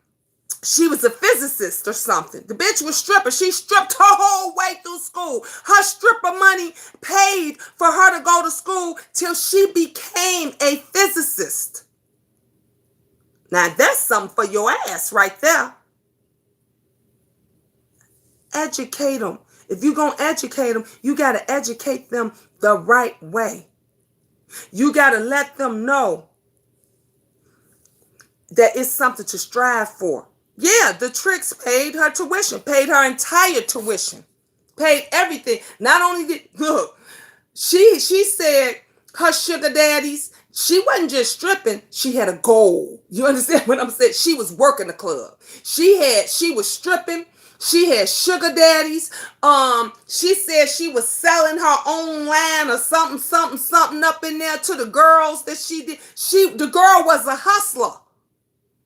she was a physicist or something. The bitch was stripper. She stripped her whole way through school. Her stripper money paid for her to go to school till she became a physicist. Now that's something for your ass right there. Educate them. If you're going to educate them, you got to educate them the right way. You got to let them know that it's something to strive for. Yeah, the Tricks paid her tuition, paid her entire tuition, paid everything. Not only did, look, she said her sugar daddies, she wasn't just stripping, she had a goal. You understand what I'm saying? She was working the club. She was stripping. She had sugar daddies. She said she was selling her own land or something up in there to the girls that she did. The girl was a hustler.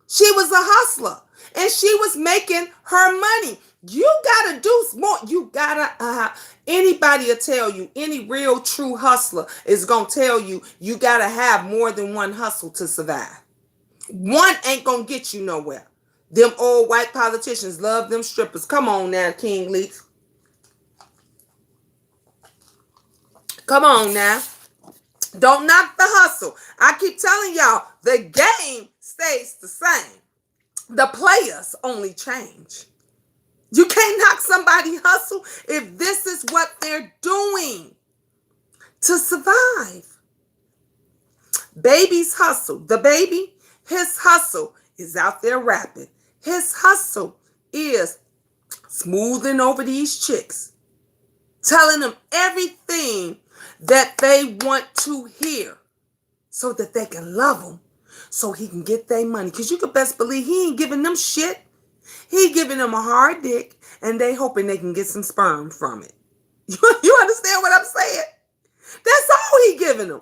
She was a hustler. And she was making her money. You gotta do more. You gotta, anybody will tell you, any real true hustler is gonna tell you, you gotta have more than one hustle to survive. One ain't gonna get you nowhere. Them old white politicians love them strippers. Come on now, King Leaks. Come on now. Don't knock the hustle. I keep telling y'all, the game stays the same. The players only change. You can't knock somebody hustle if this is what they're doing to survive. Baby's hustle. The baby, his hustle is out there rapping. His hustle is smoothing over these chicks, telling them everything that they want to hear so that they can love them, so he can get their money. Because you could best believe he ain't giving them shit. He giving them a hard dick, and they hoping they can get some sperm from it. You understand what I'm saying? That's all he giving them.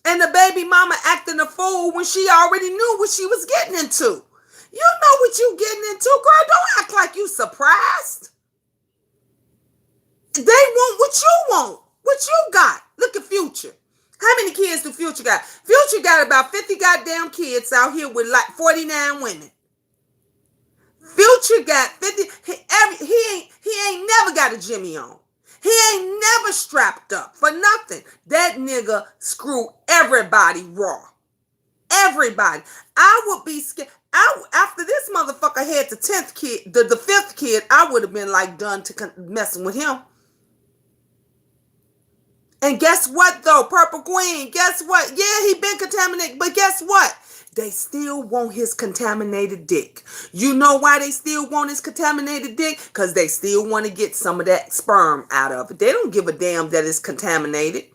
And the baby mama acting a fool when she already knew what she was getting into. You know what you getting into, girl. Don't act like you surprised. They want what you want. What you got. Look at Future. How many kids do Future got? Future got about 50 goddamn kids out here with like 49 women. Future got 50. He ain't never got a Jimmy on. He ain't never strapped up for nothing. That nigga screw everybody raw. Everybody. I would be scared. After this motherfucker had the 10th kid, the 5th kid, I would have been like done to messing with him. And guess what though, Purple Queen? Guess what? Yeah, he been contaminated, but guess what? They still want his contaminated dick. You know why they still want his contaminated dick? Because they still want to get some of that sperm out of it. They don't give a damn that it's contaminated.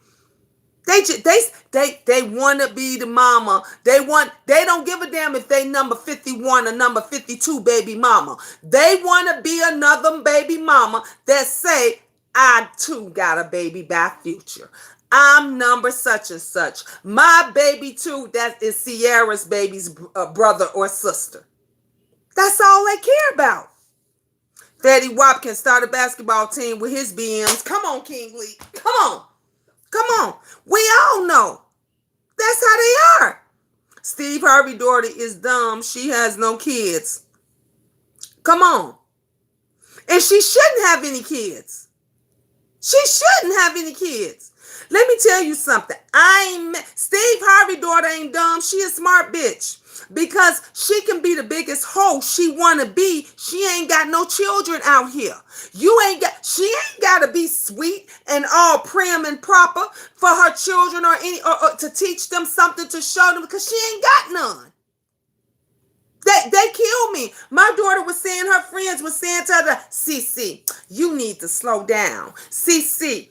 They want to be the mama. They don't give a damn if they number 51 or number 52 baby mama. They want to be another baby mama that say, I too got a baby by Future. I'm number such and such. My baby too, that is Sierra's baby's brother or sister. That's all they care about. Fetty Wap can start a basketball team with his BMs. Come on, King Lee. Come on. Come on. We all know. That's how they are. Steve Harvey's daughter is dumb. She has no kids. Come on. And she shouldn't have any kids. She shouldn't have any kids. Let me tell you something. Steve Harvey's daughter ain't dumb. She a smart bitch. Because she can be the biggest hoe she want to be. She ain't got no children out here. She ain't got to be sweet and all prim and proper for her children or to teach them something, to show them, because she ain't got none. They killed me. My daughter was saying, her friends were saying to her, Cece, you need to slow down. Cece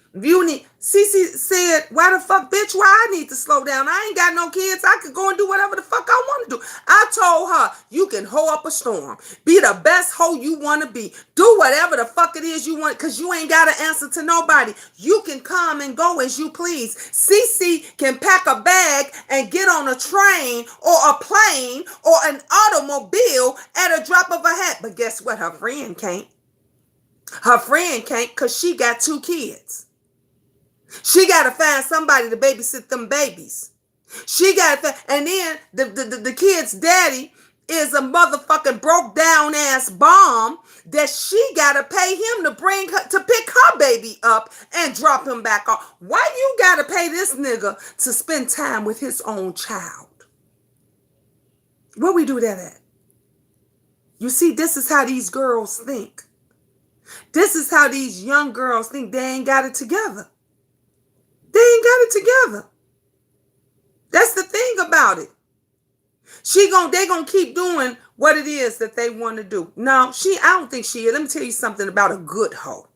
said, why the fuck, bitch, why I need to slow down? I ain't got no kids. I could go and do whatever the fuck I want to do. I told her, you can hoe up a storm. Be the best hoe you want to be. Do whatever the fuck it is you want, because you ain't got to answer to nobody. You can come and go as you please. Cece can pack a bag and get on a train or a plane or an automobile at a drop of a hat. But guess what? Her friend can't. Her friend can't because she got 2 kids. She got to find somebody to babysit them babies. She got to, and then the kid's daddy is a motherfucking broke down ass bomb that she got to pay him to bring her, to pick her baby up and drop him back off. Why you got to pay this nigga to spend time with his own child? Where we do that at? You see, this is how these girls think. This is how these young girls think. They ain't got it together. They ain't got it together. That's the thing about it. They gonna keep doing what it is that they want to do. No, I don't think she is. Let me tell you something about a good hoe.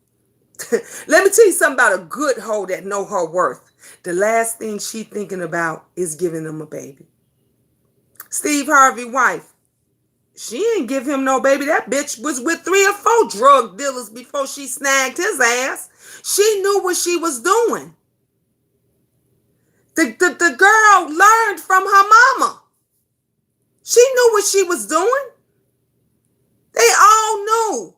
Let me tell you something about a good hoe that know her worth. The last thing she thinking about is giving them a baby. Steve Harvey's wife, she ain't give him no baby. That bitch was with 3 or 4 drug dealers before she snagged his ass. She knew what she was doing. The girl learned from her mama. She knew what she was doing. They all knew.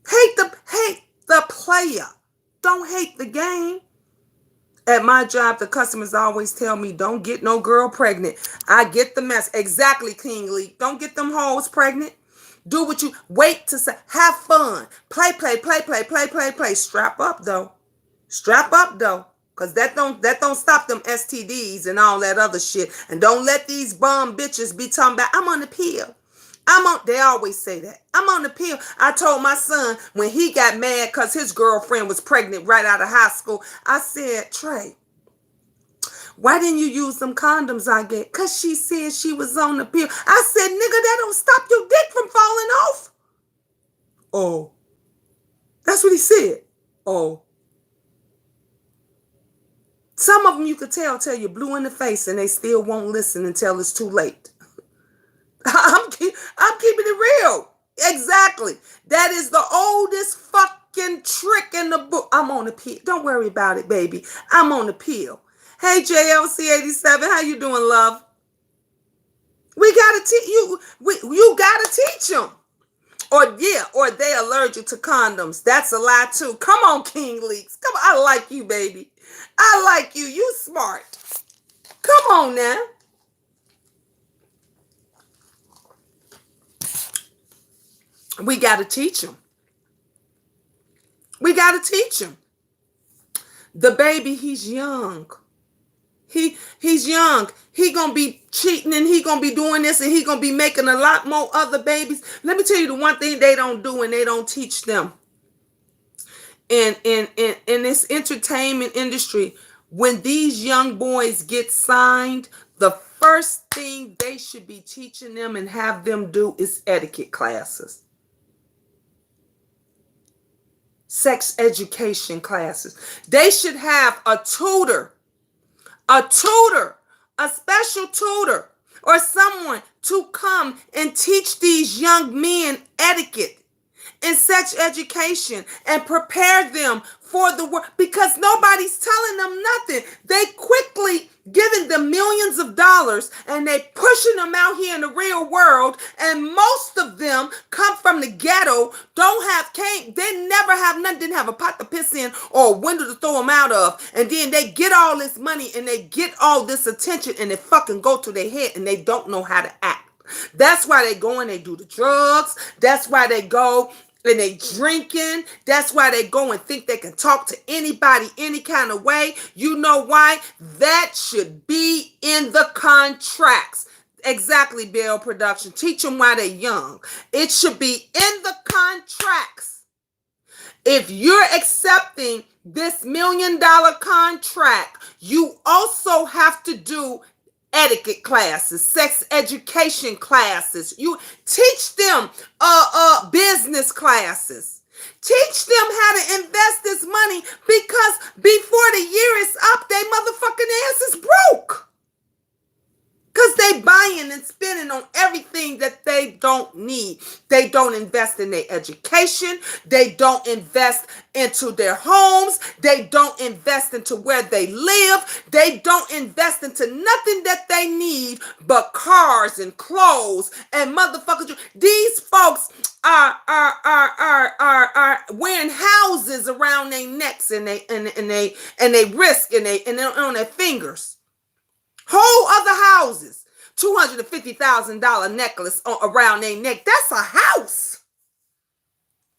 Hate the player. Don't hate the game. At my job, the customers always tell me, don't get no girl pregnant. I get the mess. Exactly, King Lee. Don't get them hoes pregnant. Do what you, wait to say, have fun. Play. Strap up though. Because that don't stop them STDs and all that other shit. And don't let these bum bitches be talking about, I'm on the pill. They always say that. I'm on the pill. I told my son when he got mad because his girlfriend was pregnant right out of high school, I said, Trey, why didn't you use them condoms I get? Because she said she was on the pill. I said, nigga, that don't stop your dick from falling off. Oh. That's what he said. Oh. Some of them you could tell you blue in the face and they still won't listen until it's too late. I'm keeping it real. Exactly. That is the oldest fucking trick in the book. I'm on the pill. Don't worry about it, baby. I'm on the pill. Hey, JLC87, how you doing, love? We gotta teach you. You gotta teach them. Or they allergic to condoms. That's a lie too. Come on, King Leaks. Come on, I like you, baby. I like you. You smart. Come on now. We got to teach them. We got to teach them. The baby, he's young. He's young. He gonna be cheating and he gonna be doing this and he gonna be making a lot more other babies. Let me tell you the one thing they don't do and they don't teach them in this entertainment industry. When these young boys get signed, the first thing they should be teaching them and have them do is etiquette classes, sex education classes. They should have a tutor, a special tutor, or someone to come and teach these young men etiquette and sex education and prepare them for the work, because nobody's telling them nothing. They quickly giving them millions of dollars and they pushing them out here in the real world, and most of them come from the ghetto, they never have nothing, didn't have a pot to piss in or a window to throw them out of, and then they get all this money and they get all this attention and they fucking go to their head and they don't know how to act. That's why they go and they do the drugs. That's why they go and they drinking. That's why they go and think they can talk to anybody any kind of way. You know why? That should be in the contracts. Exactly, Bill Production. Teach them while they're young. It should be in the contracts. If you're accepting this $1 million contract, you also have to do etiquette classes, sex education classes. You teach them business classes. Teach them how to invest this money, because before the year is up, they motherfucking ass is broke. Because they buying and spending on everything that they don't need. They don't invest in their education. They don't invest into their homes. They don't invest into where they live. They don't invest into nothing that they need but cars and clothes and motherfuckers. These folks are wearing houses around their necks and they wrists and on their fingers. Whole other houses, $250,000 necklace around their neck. That's a house.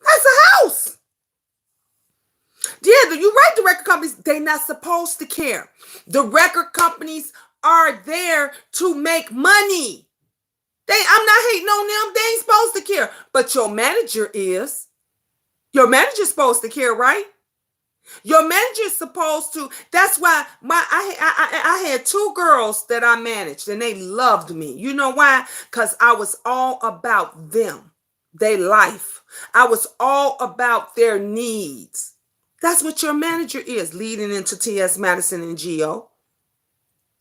That's a house. Yeah, you're right. The record companies, they're not supposed to care. The record companies are there to make money. I'm not hating on them. They ain't supposed to care. But your manager is. Your manager's supposed to care, right? Your manager's supposed to. That's why I had 2 girls that I managed and they loved me. You know why? Because I was all about them, their life. I was all about their needs. That's what your manager is, leading into T.S. Madison and Geo.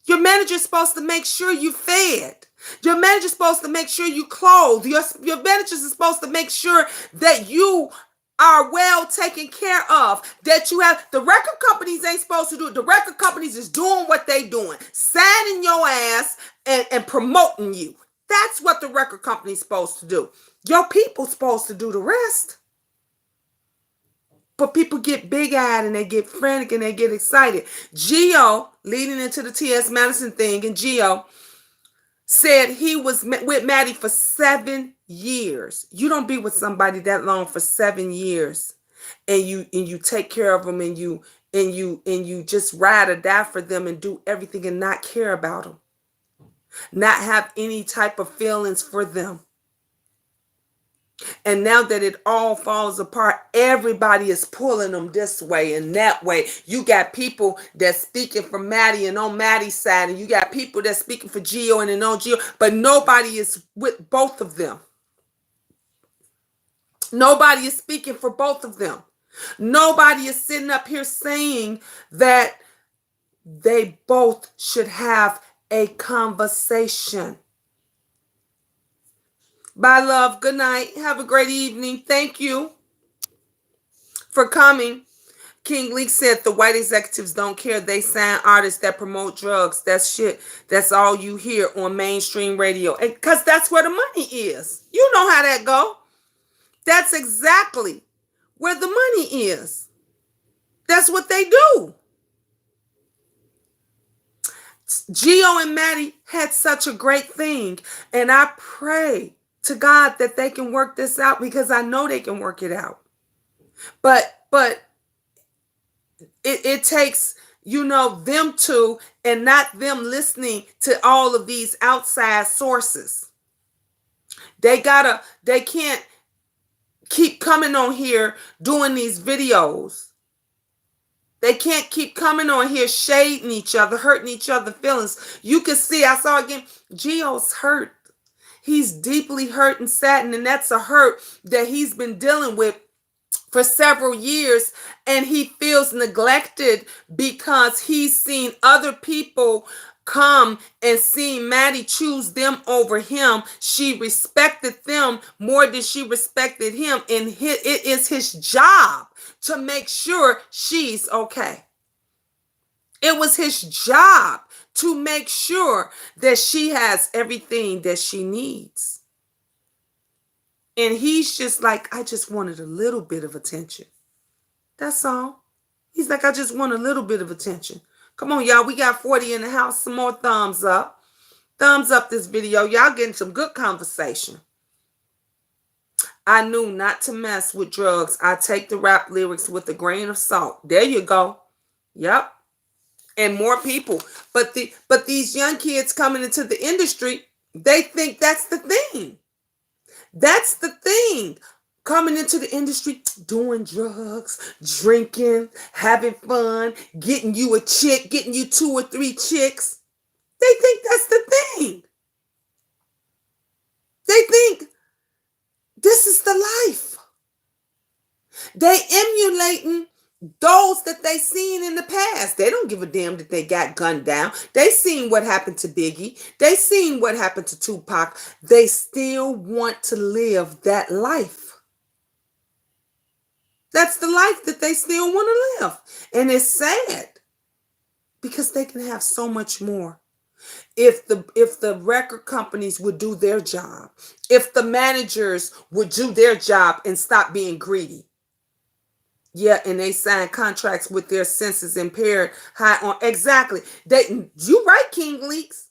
Your manager's supposed to make sure you fed. Your manager's supposed to make sure you clothed. Your manager's supposed to make sure that you are well taken care of, that you have. The record companies ain't supposed to do it. The record companies is doing what they doing, signing your ass and promoting you. That's what the record company's supposed to do. Your people supposed to do the rest. But people get big-eyed and they get frantic and they get excited. Geo, leading into the T.S. Madison thing, and Geo said he was with Maddie for 7 years. You don't be with somebody that long for 7 years, and you take care of them, and you just ride or die for them and do everything and not care about them, not have any type of feelings for them. And now that it all falls apart, everybody is pulling them this way and that way. You got people that's speaking for Maddie and on Maddie's side, and you got people that's speaking for Geo and on Geo, but nobody is with both of them. Nobody is speaking for both of them. Nobody is sitting up here saying that they both should have a conversation. Bye, love. Good night. Have a great evening. Thank you for coming. King Leak said the white executives don't care. They sign artists that promote drugs. That's shit. That's all you hear on mainstream radio. Because that's where the money is. You know how that go. That's exactly where the money is. That's what they do. Geo and Maddie had such a great thing. And I pray to God that they can work this out, because I know they can work it out. But it takes, them to, and not them listening to all of these outside sources. They can't keep coming on here doing these videos. They can't keep coming on here shading each other, hurting each other's feelings. You can see, I saw again, Geo's hurt. He's deeply hurt and saddened, and that's a hurt that he's been dealing with for several years, and he feels neglected because he's seen other people come and seen Maddie choose them over him. She respected them more than she respected him, and it is his job to make sure she's okay. It was his job to make sure that she has everything that she needs. And he's just like, I just wanted a little bit of attention. That's all. He's like, I just want a little bit of attention. Come on, y'all. We got 40 in the house. Some more thumbs up. Thumbs up this video. Y'all getting some good conversation. I knew not to mess with drugs. I take the rap lyrics with a grain of salt. There you go. Yep. And more people. But these young kids coming into the industry, they think that's the thing. That's the thing. Coming into the industry, doing drugs, drinking, having fun, getting you a chick, getting you 2 or 3 chicks. They think that's the thing. They think this is the life. They emulating those that they seen in the past. They don't give a damn that they got gunned down. They seen what happened to Biggie. They seen what happened to Tupac. They still want to live that life. That's the life that they still want to live. And it's sad because they can have so much more. If the record companies would do their job, if the managers would do their job and stop being greedy. Yeah, and they sign contracts with their senses impaired high on. Exactly. You right, King Leaks.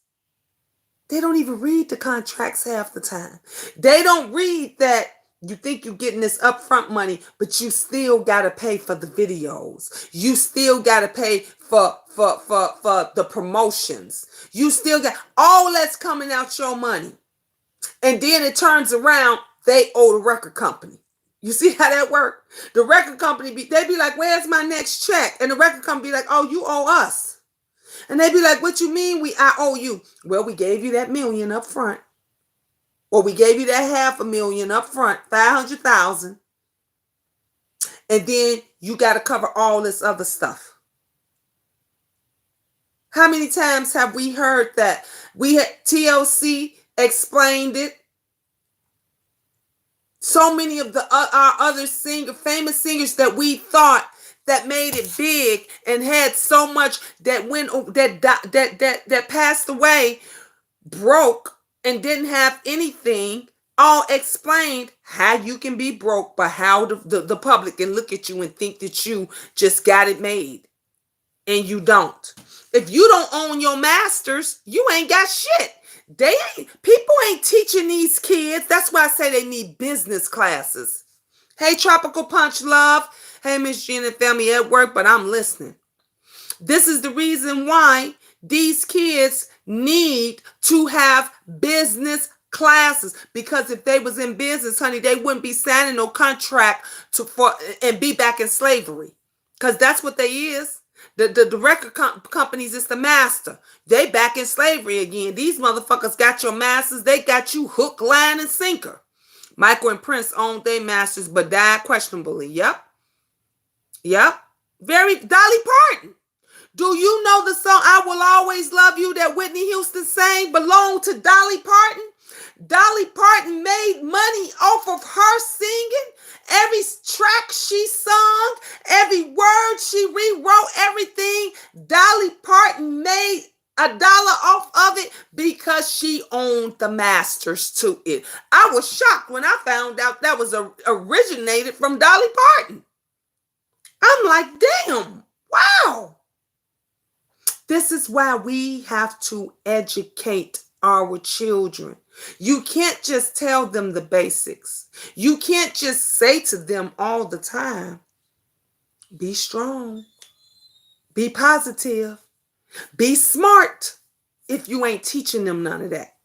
They don't even read the contracts half the time. They don't read that you think you're getting this upfront money, but you still got to pay for the videos. You still got to pay for the promotions. You still got all that's coming out your money. And then it turns around, they owe the record company. You see how that works? The record company, they be like, where's my next check? And the record company be like, oh, you owe us. And they be like, what you mean I owe you? Well, we gave you that $1 million up front. Or we gave you that $500,000 up front, $500,000. And then you got to cover all this other stuff. How many times have we heard that? We had TLC explained it. So many of our other famous singers that we thought that made it big and had so much that that passed away, broke and didn't have anything, all explained how you can be broke, but how the public can look at you and think that you just got it made, and you don't. If you don't own your masters, you ain't got shit. People ain't teaching these kids. That's why I say they need business classes. Hey, Tropical Punch Love. Hey, Miss Jean and family at work, but I'm listening. This is the reason why these kids need to have business classes, because if they was in business, honey, they wouldn't be signing no contract and be back in slavery, because that's what they is. The record companies is the master. They back in slavery again. These motherfuckers got your masters. They got you hook, line, and sinker. Michael and Prince owned their masters, but died questionably. Yep. Dolly Parton. Do you know the song I Will Always Love You that Whitney Houston sang belonged to Dolly Parton? Dolly Parton made money off of her singing. Every track she sung, every word she rewrote, everything, Dolly Parton made $1 off of it because she owned the masters to it. I was shocked when I found out that was originated from Dolly Parton. I'm like, damn, wow. This is why we have to educate our children. You can't just tell them the basics. You can't just say to them all the time, be strong, be positive, be smart, if you ain't teaching them none of that.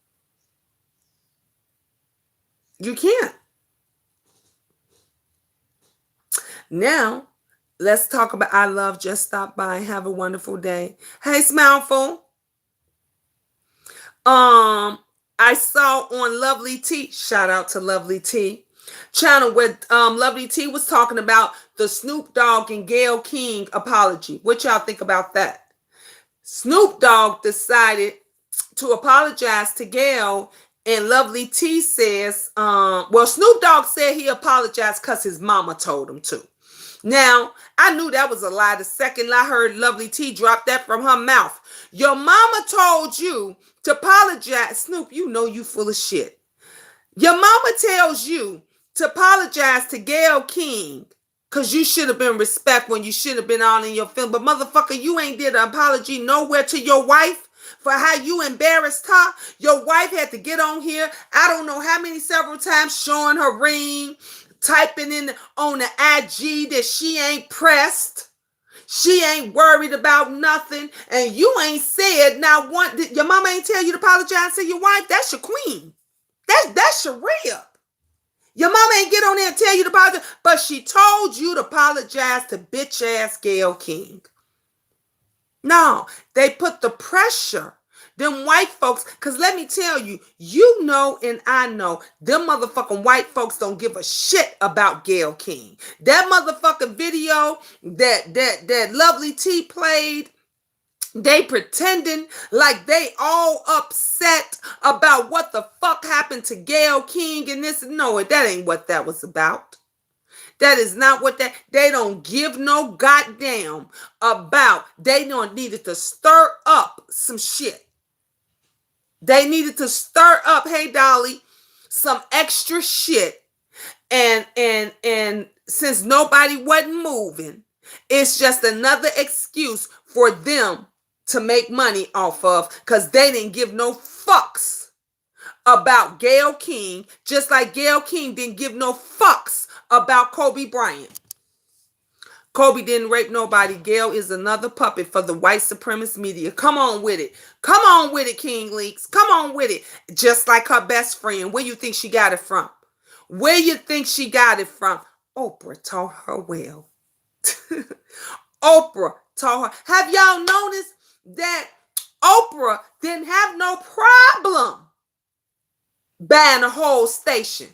You can't. Now, let's talk about I love just stop by. Have a wonderful day. Hey, Smileful. I saw on Lovely T, shout out to Lovely T channel where Lovely T was talking about the Snoop Dogg and Gayle King apology. What y'all think about that? Snoop Dogg decided to apologize to Gayle, and Lovely T says, well, Snoop Dogg said he apologized because his mama told him to. Now, I knew that was a lie the second I heard Lovely T drop that from her mouth. Your mama told you to apologize. Snoop, you know you full of shit. Your mama tells you to apologize to Gayle King because you should have been respect when you should have been all in your film. But motherfucker, you ain't did an apology nowhere to your wife for how you embarrassed her. Your wife had to get on here, I don't know how many several times, showing her ring, typing in on the IG that she ain't pressed. She ain't worried about nothing. And you ain't said not one. Your mama ain't tell you to apologize to your wife. That's your queen. That's Sharia. Your mama ain't get on there and tell you to apologize, but she told you to apologize to bitch ass Gayle King. No, they put the pressure. Them white folks, because let me tell you, you know and I know, them motherfucking white folks don't give a shit about Gayle King. That motherfucking video that Lovely T played, they pretending like they all upset about what the fuck happened to Gayle King and this. No, that ain't what that was about. That is not what they don't give no goddamn about. They don't needed to stir up some shit. They needed to stir up, hey Dolly, some extra shit. And since nobody wasn't moving, it's just another excuse for them to make money off of, because they didn't give no fucks about Gayle King, just like Gayle King didn't give no fucks about Kobe Bryant. Kobe didn't rape nobody. Gayle is another puppet for the white supremacist media. Come on with it. Come on with it, King Leaks. Come on with it. Just like her best friend. Where you think she got it from? Where you think she got it from? Oprah taught her well. Oprah taught her. Have y'all noticed that Oprah didn't have no problem buying a whole station?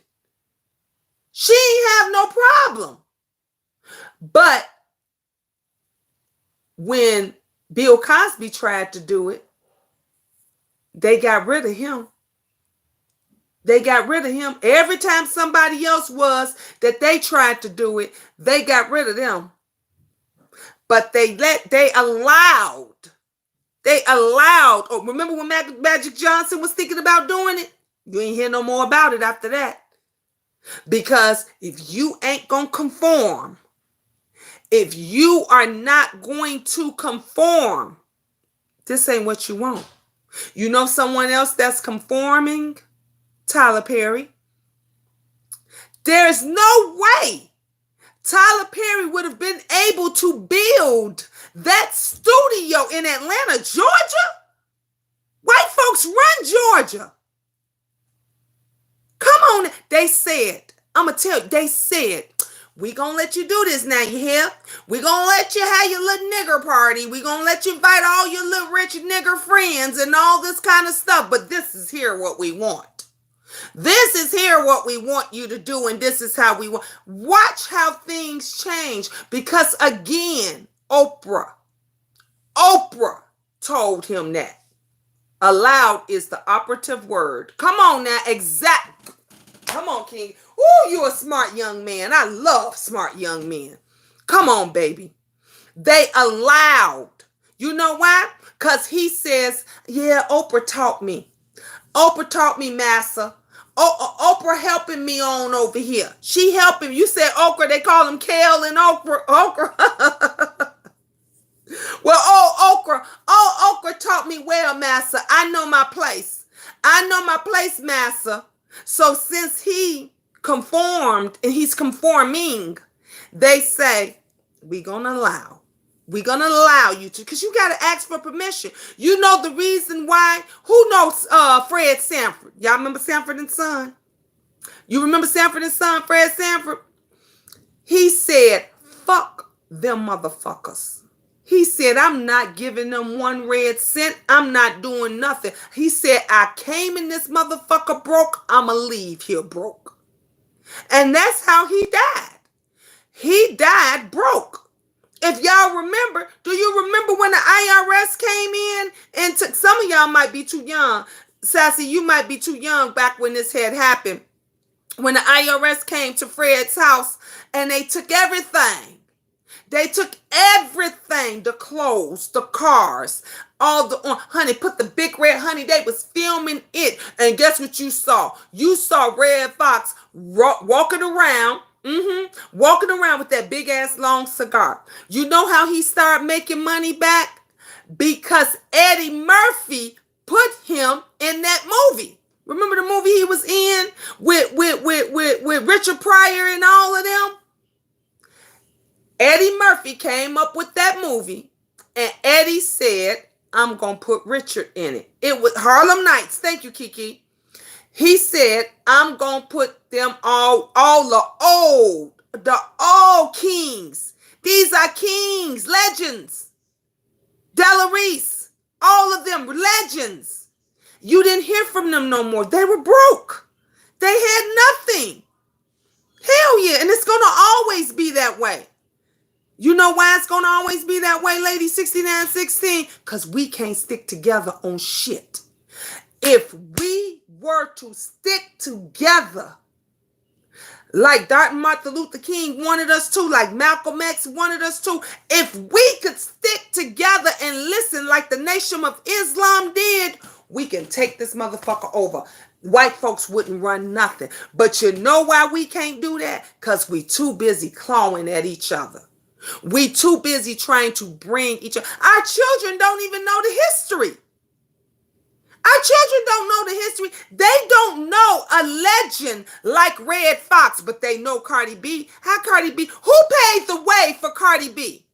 She ain't have no problem. But when Bill Cosby tried to do it, they got rid of him. They got rid of him. Every time somebody else was that they tried to do it, they got rid of them. But they allowed. Oh, remember when Magic Johnson was thinking about doing it? You ain't hear no more about it after that. Because if you ain't gonna conform, if you are not going to conform, this ain't what you want. You know someone else that's conforming? Tyler Perry. There's no way Tyler Perry would have been able to build that studio in Atlanta, Georgia. White folks run Georgia. Come on. They said, I'm going to tell you, they said, we going to let you do this now, you hear? We going to let you have your little nigger party. We going to let you invite all your little rich nigger friends and all this kind of stuff. But this is here what we want. This is here what we want you to do, and this is how we want. Watch how things change, because again, Oprah told him that. Allowed is the operative word. Come on now, Come on, King. Ooh, you're a smart young man. I love smart young men. Come on, baby. They allowed. You know why? Because he says, yeah, Oprah taught me. Oprah taught me, massa. Oprah helping me on over here. She helping. You said okra. They call him kale and okra. Well, okra taught me well, massa. I know my place. I know my place, massa. So since he conformed and he's conforming, they say, we're gonna allow you to, because you gotta ask for permission. You know the reason why? Who knows Fred Sanford? Y'all remember Sanford and Son? You remember Sanford and Son, Fred Sanford? He said, fuck them motherfuckers. He said, I'm not giving them one red cent. I'm not doing nothing. He said, I came in this motherfucker broke. I'ma leave here broke. And that's how he died. He died broke. If y'all remember, do you remember when the IRS came in and took, some of y'all might be too young. Sassy, you might be too young back when this had happened. When the IRS came to Fred's house and they took everything. They took everything, the clothes, the cars, all the, honey, put the big red, honey, they was filming it. And guess what you saw? You saw Red Fox walking around, walking around with that big ass long cigar. You know how he started making money back? Because Eddie Murphy put him in that movie. Remember the movie he was in with Richard Pryor and all of them? Eddie Murphy came up with that movie, and Eddie said, I'm going to put Richard in it. It was Harlem Nights. Thank you, Kiki. He said, I'm going to put them all the old kings. These are kings, legends. Della Reese, all of them legends. You didn't hear from them no more. They were broke. They had nothing. Hell yeah, and it's going to always be that way. You know why it's going to always be that way, lady 6916? Because we can't stick together on shit. If we were to stick together, like Dr. Martin Luther King wanted us to, like Malcolm X wanted us to, if we could stick together and listen like the Nation of Islam did, we can take this motherfucker over. White folks wouldn't run nothing. But you know why we can't do that? Because we too busy clawing at each other. We too busy trying to bring each other. Our children don't even know the history. Our children don't know the history. They don't know a legend like Red Fox, but they know Cardi B. How Cardi B? Who paved the way for Cardi B?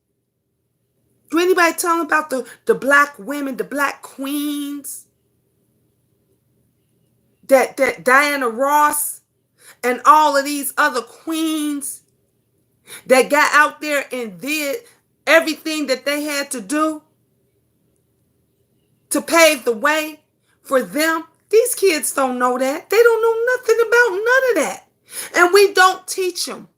Do anybody tell them about the black women, the black queens? That Diana Ross and all of these other queens that got out there and did everything that they had to do to pave the way for them. These kids don't know that. They don't know nothing about none of that. And we don't teach them.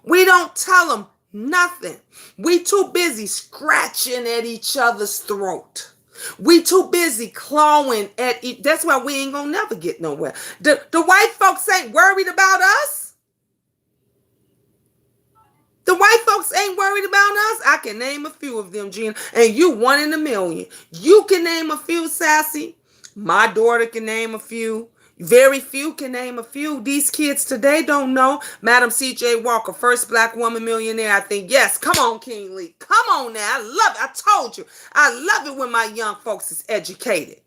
We don't tell them nothing. We too busy scratching at each other's throat. We too busy clawing at each. That's why we ain't gonna never get nowhere. The white folks ain't worried about us. The white folks ain't worried about us. I can name a few of them, Gina. And you one in a million. You can name a few, Sassy. My daughter can name a few. Very few can name a few. These kids today don't know. Madam C.J. Walker, first black woman millionaire, I think. Yes, come on, King Lee. Come on now. I love it. I told you. I love it when my young folks is educated.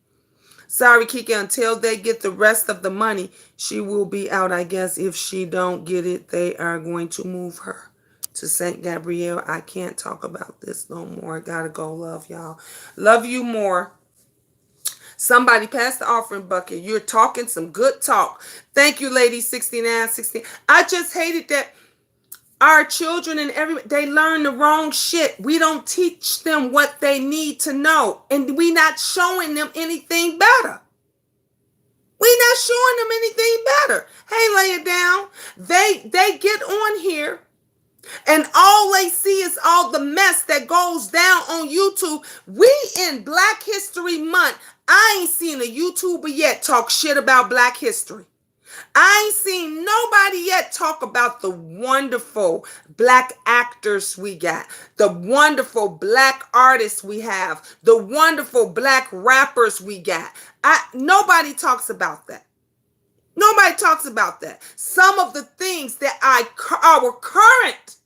Sorry, Kiki, until they get the rest of the money, she will be out, I guess. If she don't get it, they are going to move her to St. Gabriel. I can't talk about this no more. Gotta go. Love y'all. Love you more. Somebody pass the offering bucket. You're talking some good talk. Thank you, lady 6916. I just hated that our children and everybody, they learn the wrong shit. We don't teach them what they need to know. And we not showing them anything better. We not showing them anything better. Hey, lay it down. They get on here. And all they see is all the mess that goes down on YouTube. We in Black History Month. I ain't seen a YouTuber yet talk shit about Black history. I ain't seen nobody yet talk about the wonderful Black actors we got, the wonderful Black artists we have, the wonderful Black rappers we got. Nobody talks about that. Nobody talks about that. Some of the things that our current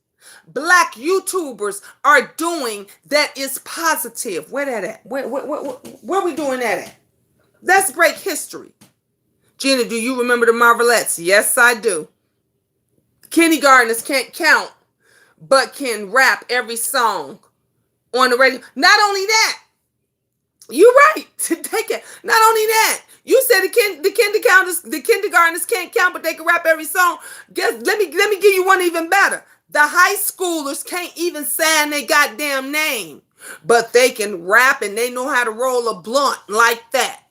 Black YouTubers are doing that is positive. Where that at? Where we doing that at? Let's break history. Gina, do you remember the Marvelettes? Yes, I do. Kindergartners can't count, but can rap every song on the radio. Not only that, you're right. Take it. Not only that, you said the kindergartners can't count, but they can rap every song. Guess let me give you one even better. The high schoolers can't even sign their goddamn name, but they can rap and they know how to roll a blunt like that.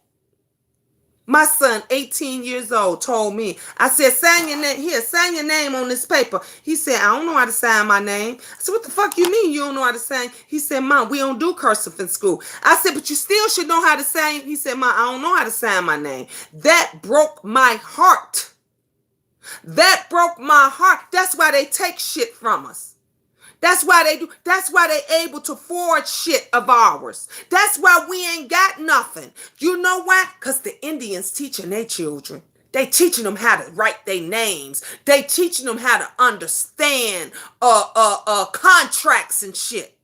My son, 18 years old, told me, I said, sign your name here, sign your name on this paper. He said, I don't know how to sign my name. I said, what the fuck you mean you don't know how to sign? He said, Mom, we don't do cursive in school. I said, but you still should know how to sign. He said, Mom, I don't know how to sign my name. That broke my heart. That broke my heart. That's why they take shit from us. That's why they do. That's why they able to forge shit of ours. That's why we ain't got nothing. You know why? Because the Indians teaching their children. They teaching them how to write their names. They teaching them how to understand contracts and shit.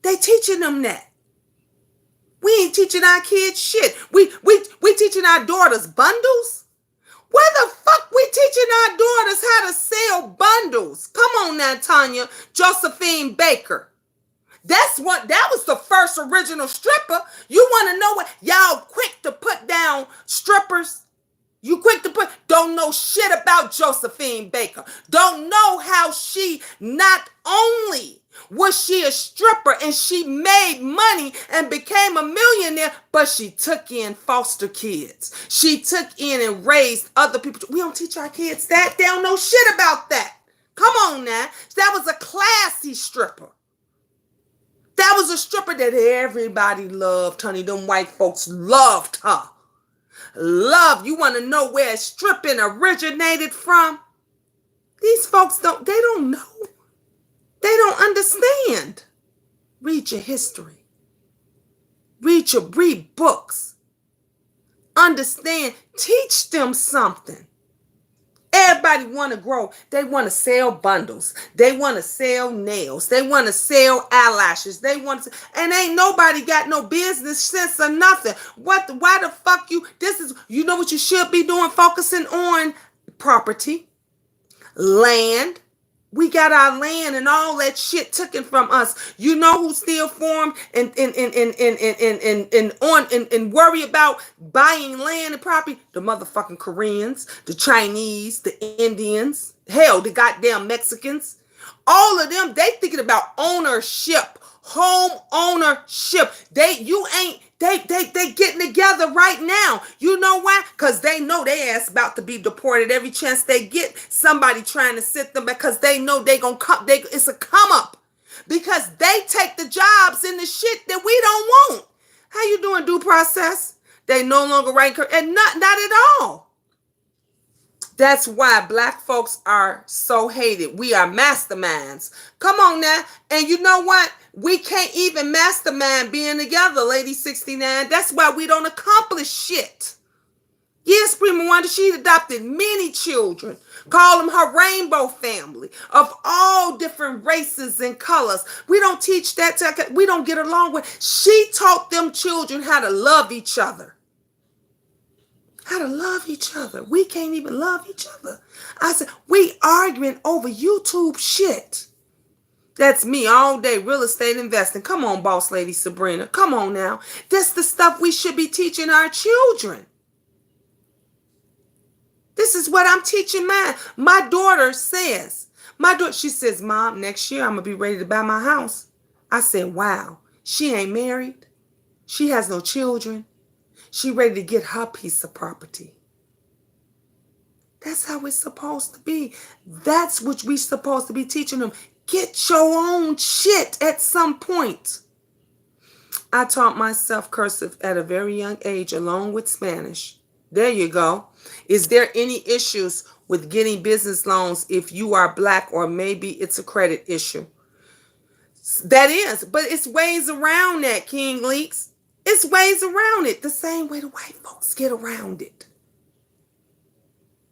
They teaching them that. We ain't teaching our kids shit. We teaching our daughters bundles. Where the fuck we teaching our daughters how to sell bundles? Come on now, Tanya. Josephine Baker. That was the first original stripper. You want to know what? Y'all quick to put down strippers. You quick to don't know shit about Josephine Baker. Don't know how she not only was she a stripper and she made money and became a millionaire, but she took in foster kids. She took in and raised other people. We don't teach our kids that. They don't know shit about that. Come on now. That was a classy stripper. That was a stripper that everybody loved, honey. Them white folks loved her. Love. You want to know where stripping originated from? These folks they don't know. They don't understand. Read your history. Read books. Understand. Teach them something. Everybody want to grow. They want to sell bundles. They want to sell nails. They want to sell eyelashes. And ain't nobody got no business sense or nothing. Why the fuck you know what you should be doing? Focusing on property, land. We got our land and all that shit taken from us. You know who still formed and worry about buying land and property? The motherfucking Koreans, the Chinese, the Indians, hell, the goddamn Mexicans. All of them, they thinking about ownership, home ownership. They getting together right now. You know why? Because they know they ass about to be deported every chance they get. Somebody trying to sit them because they know they gonna come. It's a come up because they take the jobs in the shit that we don't want. How you doing, due process? They no longer right and not at all. That's why black folks are so hated. We are masterminds. Come on now. And you know what? We can't even mastermind being together, Lady 69. That's why we don't accomplish shit. Yes, Prima Wanda, she adopted many children. Call them her rainbow family of all different races and colors. We don't teach that. We don't get along with. She taught them children how to love each other. How to love each other. We can't even love each other. I said, we arguing over YouTube shit. That's me all day, real estate investing. Come on, boss lady Sabrina. Come on now. That's the stuff we should be teaching our children. This is what I'm teaching mine. My daughter says, she says, Mom, next year I'm going to be ready to buy my house. I said, wow, she ain't married. She has no children. She ready to get her piece of property. That's how it's supposed to be. That's what we supposed to be teaching them. Get your own shit at some point. I taught myself cursive at a very young age along with Spanish. There you go. Is there any issues with getting business loans if you are black, or maybe it's a credit issue? That is, but it's ways around that, King Leaks. It's ways around it. The same way the white folks get around it.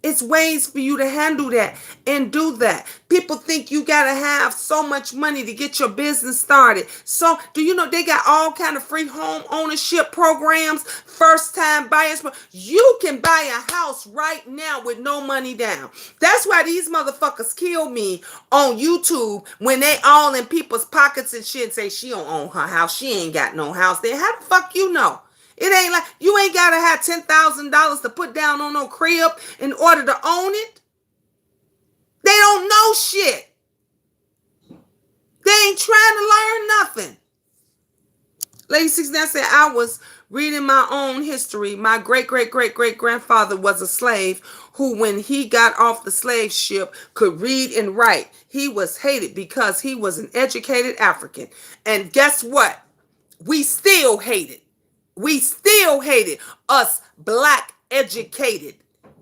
It's ways for you to handle that and do that. People think you got to have so much money to get your business started. So, do you know they got all kind of free home ownership programs, first time buyers? You can buy a house right now with no money down. That's why these motherfuckers kill me on YouTube when they all in people's pockets and shit and say she don't own her house. She ain't got no house there. How the fuck you know? It ain't like you ain't gotta have $10,000 to put down on no crib in order to own it. They don't know shit. They ain't trying to learn nothing. Lady 69 said, I was reading my own history. My great great great great grandfather was a slave who, when he got off the slave ship, could read and write. He was hated because he was an educated African. And guess what? We still hate it. We still hated us black educated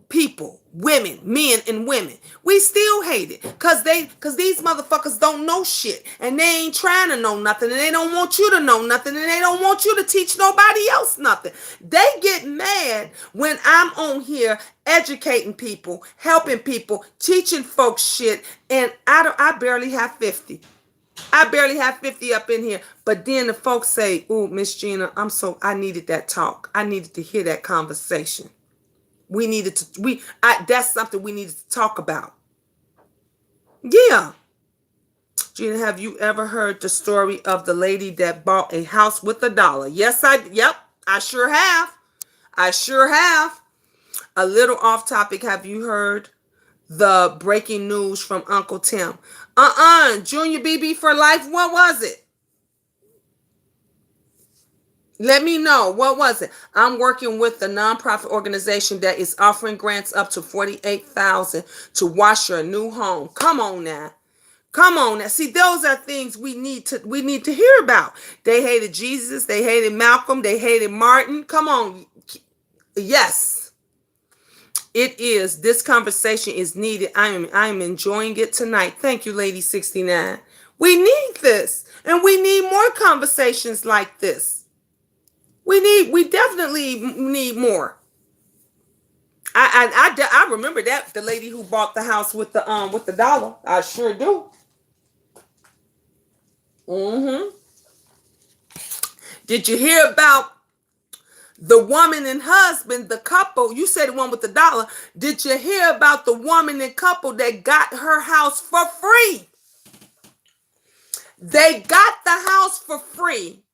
people, women, men and women. We still hate it because these motherfuckers don't know shit and they ain't trying to know nothing and they don't want you to know nothing and they don't want you to teach nobody else nothing. They get mad when I'm on here educating people, helping people, teaching folks shit, and I barely have 50. I barely have 50 up in here. But then the folks say, "Ooh, Miss Gina, I needed that talk. I needed to hear that conversation. That's something we needed to talk about." Yeah. Gina, have you ever heard the story of the lady that bought a house with $1? Yep, I sure have. I sure have. A little off topic, have you heard the breaking news from Uncle Tim? Junior BB for life. What was it? Let me know. What was it? I'm working with a nonprofit organization that is offering grants up to $48,000 to wash your new home. Come on now. Come on now. See, those are things we need to hear about. They hated Jesus, they hated Malcolm, they hated Martin. Come on. Yes. It is. This conversation is needed. I am enjoying it tonight. Thank you, Lady 69. We need this. And we need more conversations like this. We definitely need more. I remember that the lady who bought the house with the dollar. I sure do. Mm-hmm. Did you hear about the woman and husband, the couple? You said the one with the dollar. Did you hear about the woman and couple that got her house for free? They got the house for free.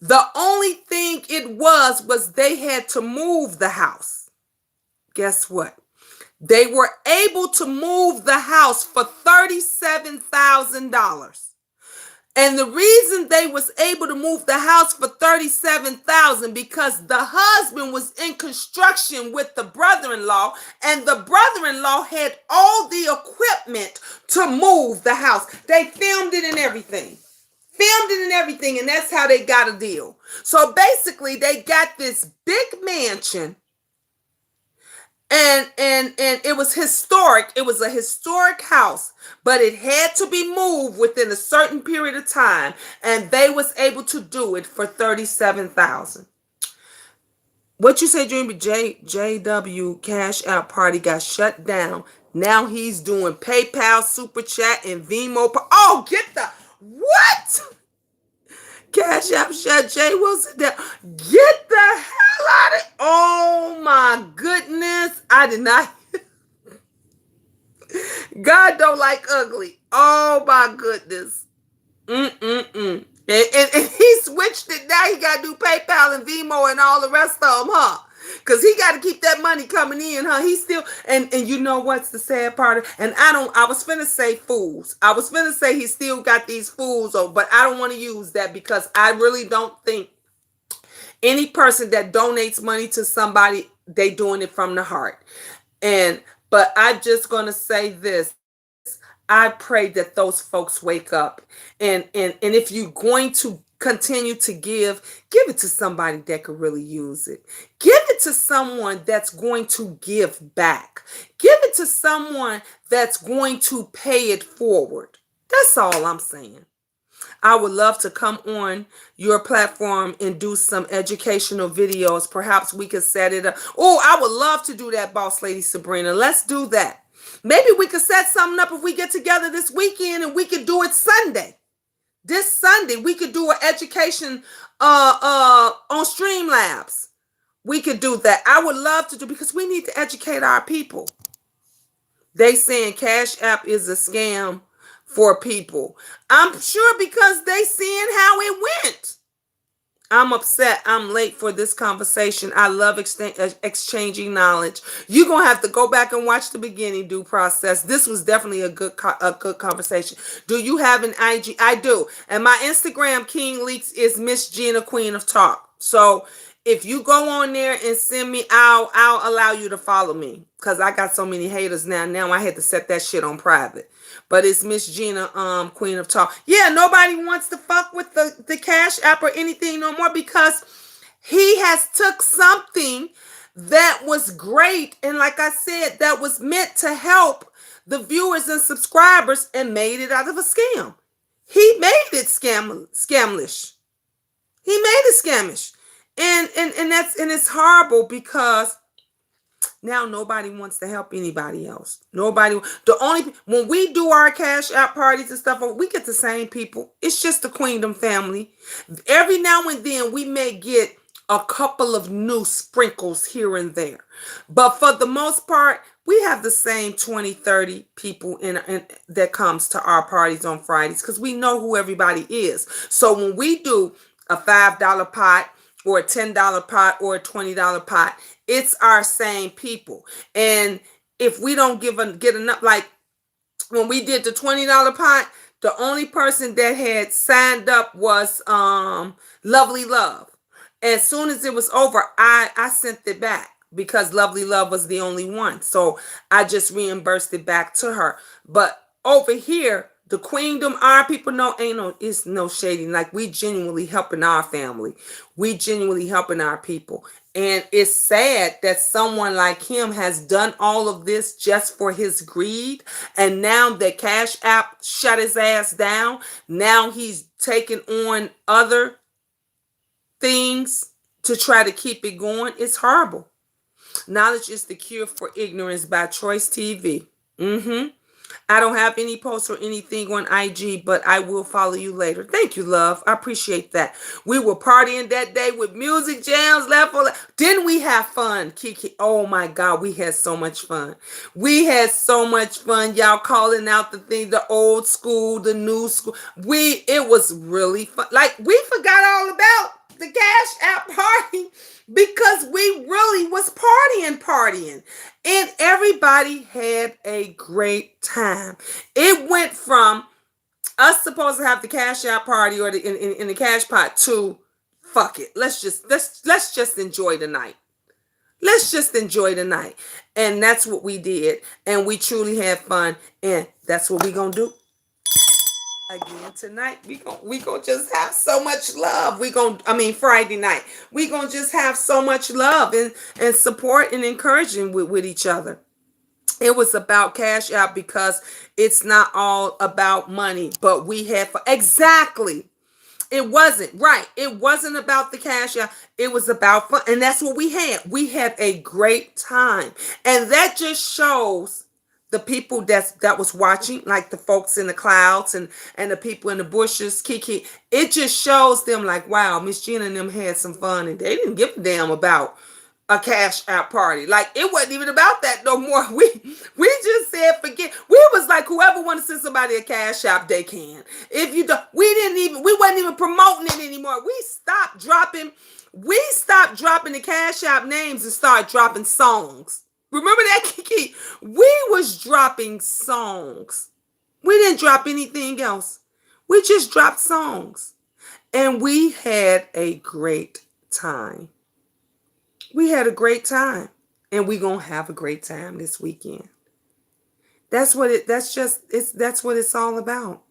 The only thing it was they had to move the house. Guess what? They were able to move the house for $37,000. And the reason they was able to move the house for $37,000 because the husband was in construction with the brother-in-law, and the brother-in-law had all the equipment to move the house. They filmed it and everything. And that's how they got a deal. So basically, they got this big mansion. And it was historic. It was a historic house, but it had to be moved within a certain period of time, and they was able to do it for $37,000. What you say, Dreamy? JW Cash Out Party got shut down. Now he's doing PayPal, Super Chat, and Venmo. Oh, get the what? Cash App shut Jay Wilson down. Get the hell out of it. Oh my goodness. I did not. God don't like ugly. Oh my goodness. And he switched it. Now he got to do PayPal and Venmo and all the rest of them, huh? Because he got to keep that money coming in, huh? He still, and you know what's the sad part? And I was finna say fools. I was finna say he still got these fools, but I don't want to use that because I really don't think any person that donates money to somebody, they doing it from the heart. But I'm just going to say this. I pray that those folks wake up, and if you're going to continue to give it to somebody that could really use it. Give it to someone that's going to give back. Give it to someone that's going to pay it forward. That's all I'm saying. I would love to come on your platform and do some educational videos. Perhaps we could set it up. Oh, I would love to do that, Boss Lady Sabrina. Let's do that. Maybe we could set something up if we get together this weekend and we could do it Sunday. This Sunday, we could do an education on Streamlabs. We could do that. I would love to do because we need to educate our people. They saying Cash App is a scam for people. I'm sure because they seeing how it went. I'm upset. I'm late for this conversation. I love exchanging knowledge. You're going to have to go back and watch the beginning due process. This was definitely a good conversation. Do you have an IG? I do. And my Instagram King Leaks is Miss Gina Queen of Talk. So if you go on there and send me, I'll allow you to follow me because I got so many haters now. Now I had to set that shit on private. But it's Miss Gina, Queen of Talk. Yeah, nobody wants to fuck with the Cash App or anything no more because he has took something that was great and like I said, that was meant to help the viewers and subscribers and made it out of a scam. He made it scamlish. He made it scamish. And it's horrible because now nobody wants to help anybody else. Nobody. The only when we do our Cash App parties and stuff, we get the same people. It's just the Queendom family. Every now and then we may get a couple of new sprinkles here and there. But for the most part, we have the same 20, 30 people in that comes to our parties on Fridays because we know who everybody is. So when we do a $5 pot or a $10 pot or a $20 pot, it's our same people. And if we don't get enough, like when we did the $20 pot, the only person that had signed up was Lovely Love. As soon as it was over, I sent it back because Lovely Love was the only one. So I just reimbursed it back to her. But over here, the Queendom, our people know it's no shading. Like we genuinely helping our family. We genuinely helping our people. And it's sad that someone like him has done all of this just for his greed. And now that Cash App shut his ass down, now he's taking on other things to try to keep it going. It's horrible. Knowledge is the cure for ignorance by Choice TV. I don't have any posts or anything on IG, but I will follow you later. Thank you, love. I appreciate that. We were partying that day with music jams left. Didn't we have fun, Kiki? Oh my God, we had so much fun. We had so much fun. Y'all calling out the thing, the old school, the new school. It was really fun. Like we forgot all about the Cash App party because we really was partying. And everybody had a great time. It went from us supposed to have the Cash App party or in the cash pot to fuck it. Let's just enjoy the night. Let's just enjoy the night. And that's what we did. And we truly had fun. And that's what we gonna do again tonight. We gonna just have so much love. Friday night we gonna just have so much love and support and encouraging with each other. It was about Cash App because it's not all about money, but we had exactly. It wasn't right. It wasn't about the Cash App. It was about fun, and that's what we had. We had a great time, and that just shows the people that was watching, like the folks in the clouds and the people in the bushes, Kiki. It just shows them like, wow, Miss Gina and them had some fun, and they didn't give a damn about a Cash App party. Like it wasn't even about that no more. We just said forget. We was like, whoever want to send somebody a Cash App, they can. If you don't, we wasn't even promoting it anymore. We stopped dropping the Cash App names and started dropping songs. Remember that, Kiki? We was dropping songs. We didn't drop anything else. We just dropped songs. And we had a great time. We had a great time. And we gonna have a great time this weekend. That's what it's all about.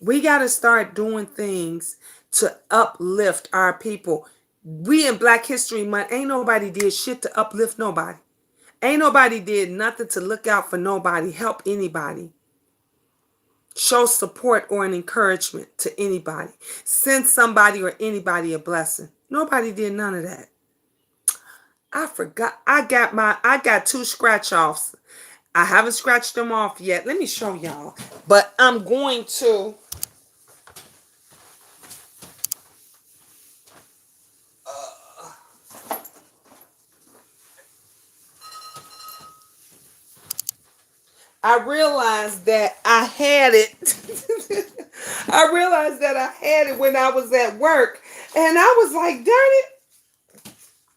We gotta start doing things to uplift our people. We in Black History Month, ain't nobody did shit to uplift nobody. Ain't nobody did nothing to look out for nobody, help anybody. show support or an encouragement to anybody, send somebody or anybody a blessing. Nobody did none of that. I forgot. I got two scratch offs. I haven't scratched them off yet. Let me show y'all. But I'm going to. I realized that I had it. I realized that I had it when I was at work. And I was like, darn it.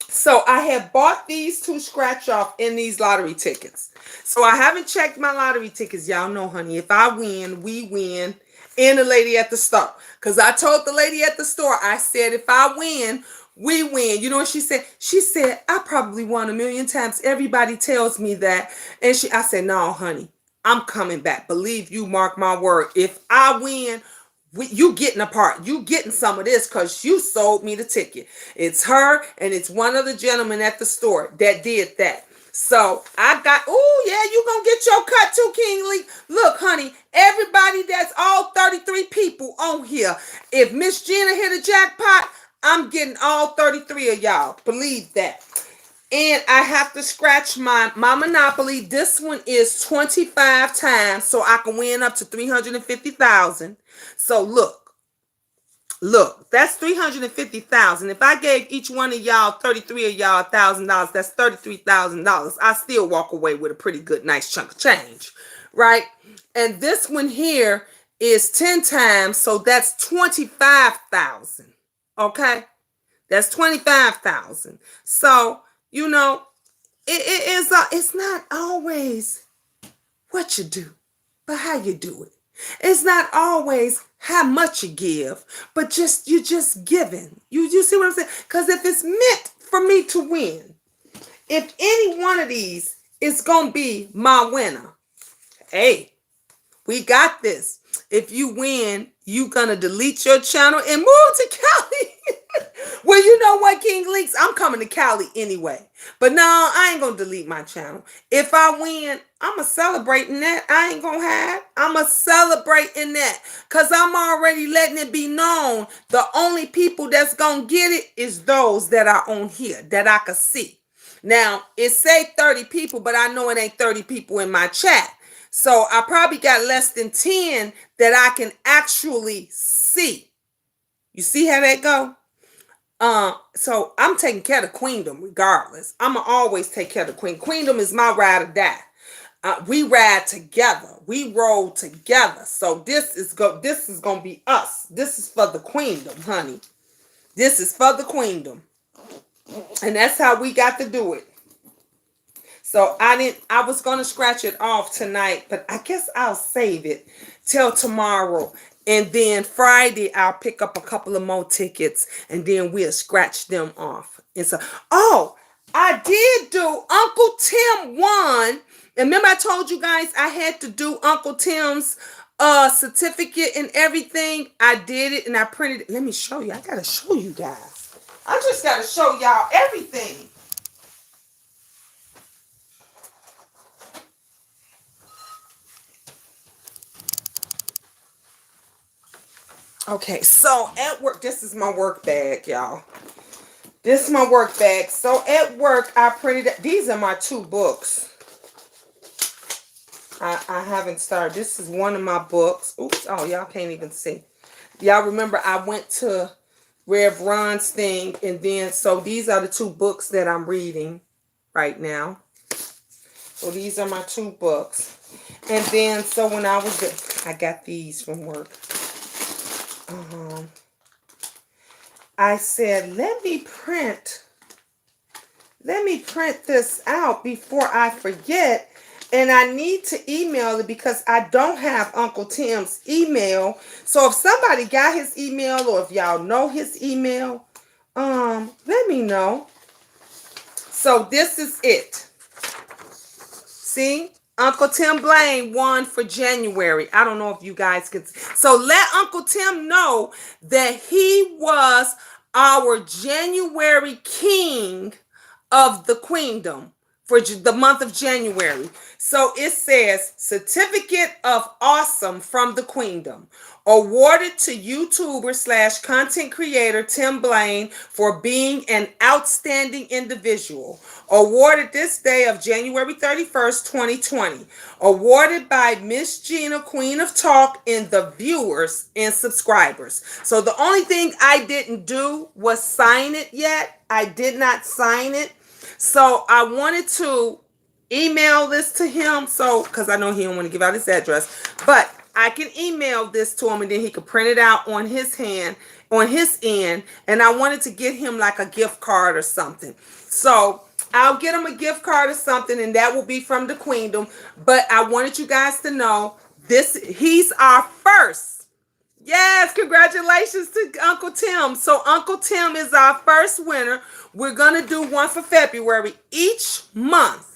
So I had bought these two scratch off in these lottery tickets. So I haven't checked my lottery tickets. Y'all know, honey, if I win, we win. And the lady at the store. Because I told the lady at the store, I said, if I win, we win. You know what she said? She said, I probably won a million times. Everybody tells me that. And I said, no, honey, I'm coming back. Believe you, mark my word. If I win, you getting a part. You getting some of this because you sold me the ticket. It's her and it's one of the gentlemen at the store that did that. So I got, oh yeah, you gonna get your cut too, King Lee. Look, honey, everybody that's all 33 people on here. If Miss Gina hit a jackpot, I'm getting all 33 of y'all. Believe that. And I have to scratch my Monopoly. This one is 25 times, so I can win up to 350,000. So look, that's 350,000. If I gave each one of y'all, 33 of y'all, $1,000, that's $33,000. I still walk away with a pretty good, nice chunk of change, right? And this one here is 10 times, so that's 25,000. Okay, that's 25,000. So you know, it is. It's not always what you do, but how you do it. It's not always how much you give, but you just giving. You see what I'm saying? Because if it's meant for me to win, if any one of these is gonna be my winner, hey, we got this. If you win, you gonna delete your channel and move to Cali. Well, you know what, King Leaks? I'm coming to Cali anyway. But no, I ain't gonna delete my channel. If I win, I'm a celebrating that. I ain't gonna hide. I'm a celebrating that. Cause I'm already letting it be known. The only people that's gonna get it is those that are on here that I can see. Now, it say 30 people, but I know it ain't 30 people in my chat. So I probably got less than 10 that I can actually see. You see how that go? So I'm taking care of Queendom regardless. I'ma always take care of Queen. Queendom is my ride or die. We ride together. We roll together. So this is gonna be us. This is for the Queendom, honey. This is for the Queendom. And that's how we got to do it. So I was going to scratch it off tonight, but I guess I'll save it till tomorrow. And then Friday, I'll pick up a couple of more tickets and then we'll scratch them off. And so, oh, I did do Uncle Tim won. And remember I told you guys I had to do Uncle Tim's certificate and everything. I did it and I printed it. Let me show you. I got to show you guys. I just got to show y'all everything. Okay, so at work, this is my work bag, y'all. This is my work bag. So at work, I printed, these are my two books. I haven't started. This is one of my books. Oops, oh, y'all can't even see. Y'all remember I went to Rev Ron's thing, and then, so these are the two books that I'm reading right now. So these are my two books. And then, so when I was there, I got these from work. I said, let me print this out before I forget. And I need to email it because I don't have Uncle Tim's email. So if somebody got his email or if y'all know his email, let me know. So this is it. See? Uncle Tim Blaine won for January. I don't know if you guys can. So let Uncle Tim know that he was our January king of the Queendom for the month of January. So it says Certificate of Awesome from the Queendom, awarded to YouTuber slash content creator Tim Blaine for being an outstanding individual. Awarded this day of January 31st, 2020. Awarded by Miss Gina, Queen of Talk, and the viewers and subscribers. So the only thing I didn't do was sign it yet. I did not sign it. So I wanted to email this to him, so because I know he don't want to give out his address, but I can email this to him and then he could print it out on his end, and I wanted to get him like a gift card or something. So I'll get him a gift card or something, and that will be from the Queendom. But I wanted you guys to know he's our first. Yes, congratulations to Uncle Tim. So Uncle Tim is our first winner. We're going to do one for February each month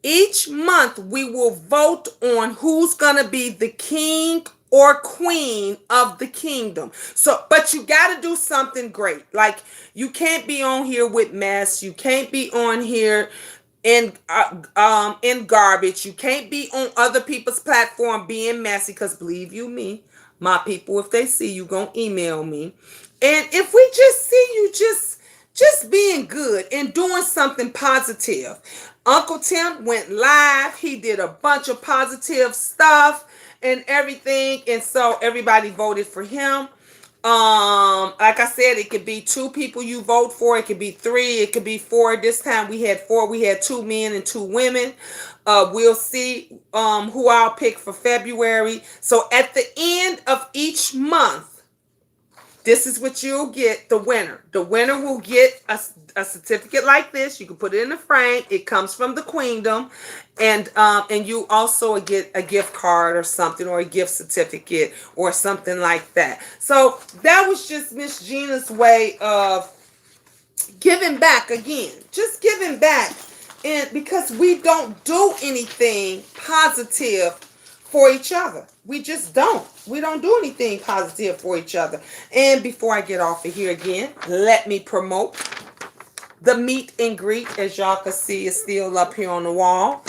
we will vote on who's going to be the king or queen of the kingdom. So, but you got to do something great. Like, you can't be on here with mess. You can't be on here in garbage. You can't be on other people's platform being messy, because believe you me, my people, if they see you, gonna email me. And if we just see you just being good and doing something positive. Uncle Tim went live. He did a bunch of positive stuff and everything. And so everybody voted for him. Like I said, it could be 2 people you vote for. It could be 3. It could be 4. This time we had 4. We had 2 men and 2 women. We'll see who I'll pick for February. So at the end of each month, this is what you'll get, the winner. The winner will get a certificate like this. You can put it in a frame. It comes from the Queendom. And you also get a gift card or something, or a gift certificate or something like that. So that was just Miss Gina's way of giving back again. Just giving back. And because we don't do anything positive for each other. We just don't. We don't do anything positive for each other. And before I get off of here again, let me promote the meet and greet. As y'all can see, is still up here on the wall.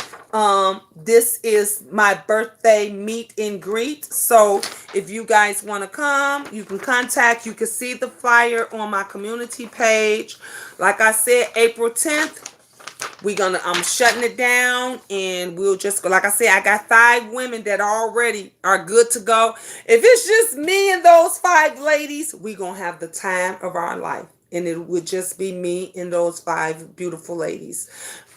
This is my birthday meet and greet. So if you guys want to come, you can contact. You can see the flyer on my community page. Like I said, April 10th. I'm shutting it down, and we'll just go. Like I said, I got 5 women that already are good to go. If it's just me and those 5 ladies, we gonna have the time of our life, and it would just be me and those 5 beautiful ladies.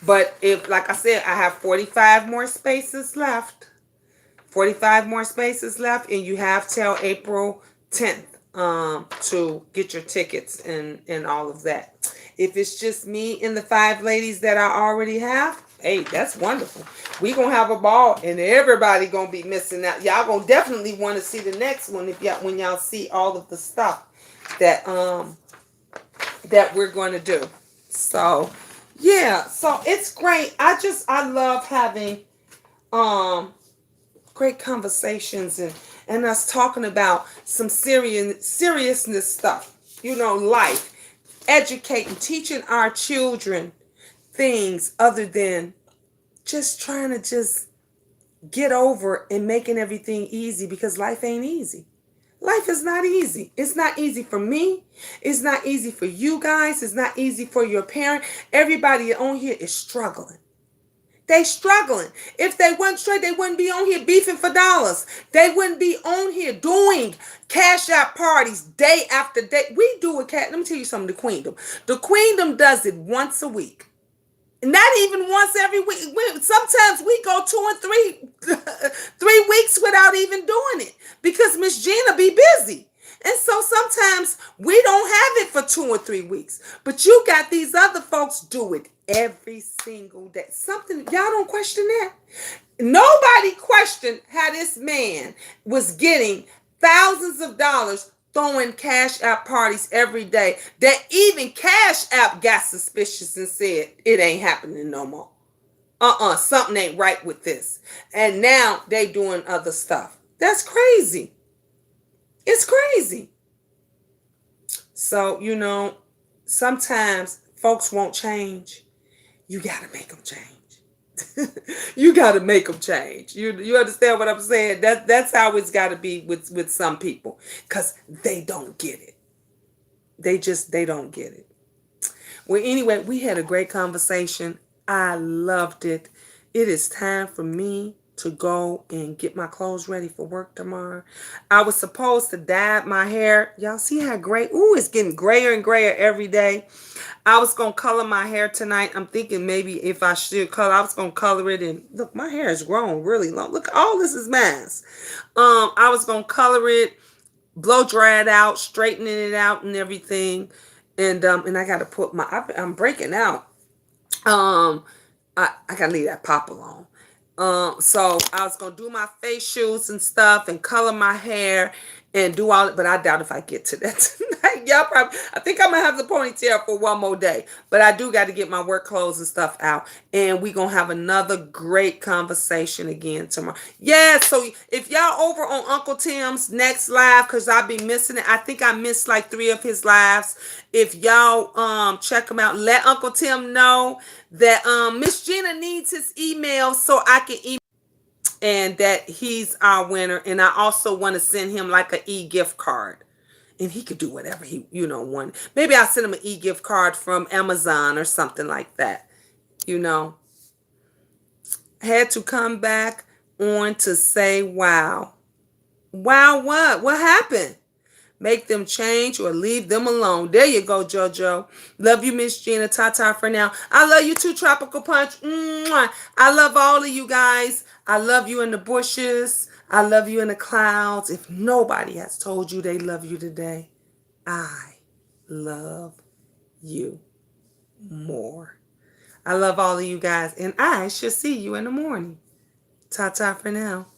But if, like I said, I have 45 more spaces left. 45 more spaces left, and you have till April 10th to get your tickets and all of that. If it's just me and the 5 ladies that I already have, hey, that's wonderful. We gonna have a ball, and everybody gonna be missing out. Y'all gonna definitely want to see the next one when y'all see all of the stuff that we're gonna do. So yeah, so it's great. I love having great conversations and us talking about some seriousness stuff. Life. Educating, teaching our children things other than just trying to just get over and making everything easy, because life ain't easy. Life is not easy. It's not easy for me. It's not easy for you guys. It's not easy for your parent. Everybody on here is struggling. They struggling. If they weren't straight, they wouldn't be on here beefing for dollars. They wouldn't be on here doing cash out parties day after day. We do it. Let me tell you something. The Queendom. The Queendom does it once a week. Not even once every week. Sometimes we go 2 and 3 weeks without even doing it, because Miss Gina be busy. And so sometimes we don't have it for 2 or 3 weeks. But you got these other folks do it every single day. Something, y'all don't question that. Nobody questioned how this man was getting thousands of dollars throwing cash app parties every day, that even Cash App got suspicious and said it ain't happening no more. Something ain't right with this. And now they doing other stuff. That's crazy. It's crazy. So, sometimes folks won't change. You got to make them change. You got to make them change. You understand what I'm saying? That's how it's got to be with some people, cuz they don't get it. They don't get it. Well, anyway, we had a great conversation. I loved it. It is time for me to go and get my clothes ready for work tomorrow. I was supposed to dye my hair. Y'all see how gray? Ooh, it's getting grayer and grayer every day. I was going to color my hair tonight. I'm thinking maybe if I should color, I was going to color it. And look, my hair has grown really long. Look, all this is mass. I was going to color it, blow dry it out, straightening it out and everything. And I got to put I'm breaking out. Um, I gotta leave that pop alone. So I was gonna do my facials and stuff and color my hair and do all it, but I doubt if I get to that tonight. Y'all probably, I think I'm gonna have the ponytail for one more day, but I do got to get my work clothes and stuff out, and we gonna have another great conversation again tomorrow. Yeah, so if y'all over on Uncle Tim's next live, cause I'll be missing it. I think I missed like 3 of his lives. If y'all check him out, let Uncle Tim know that Miss Gina needs his email so I can email and that he's our winner. And I also want to send him like an e-gift card. And he could do whatever he, want. Maybe I'll send him an e-gift card from Amazon or something like that. You know. Had to come back on to say wow. Wow, what? What happened? Make them change or leave them alone. There you go, JoJo. Love you, Miss Gina. Ta-ta for now. I love you too, Tropical Punch. Mwah. I love all of you guys. I love you in the bushes. I love you in the clouds. If nobody has told you they love you today, I love you more. I love all of you guys, and I shall see you in the morning. Ta-ta for now.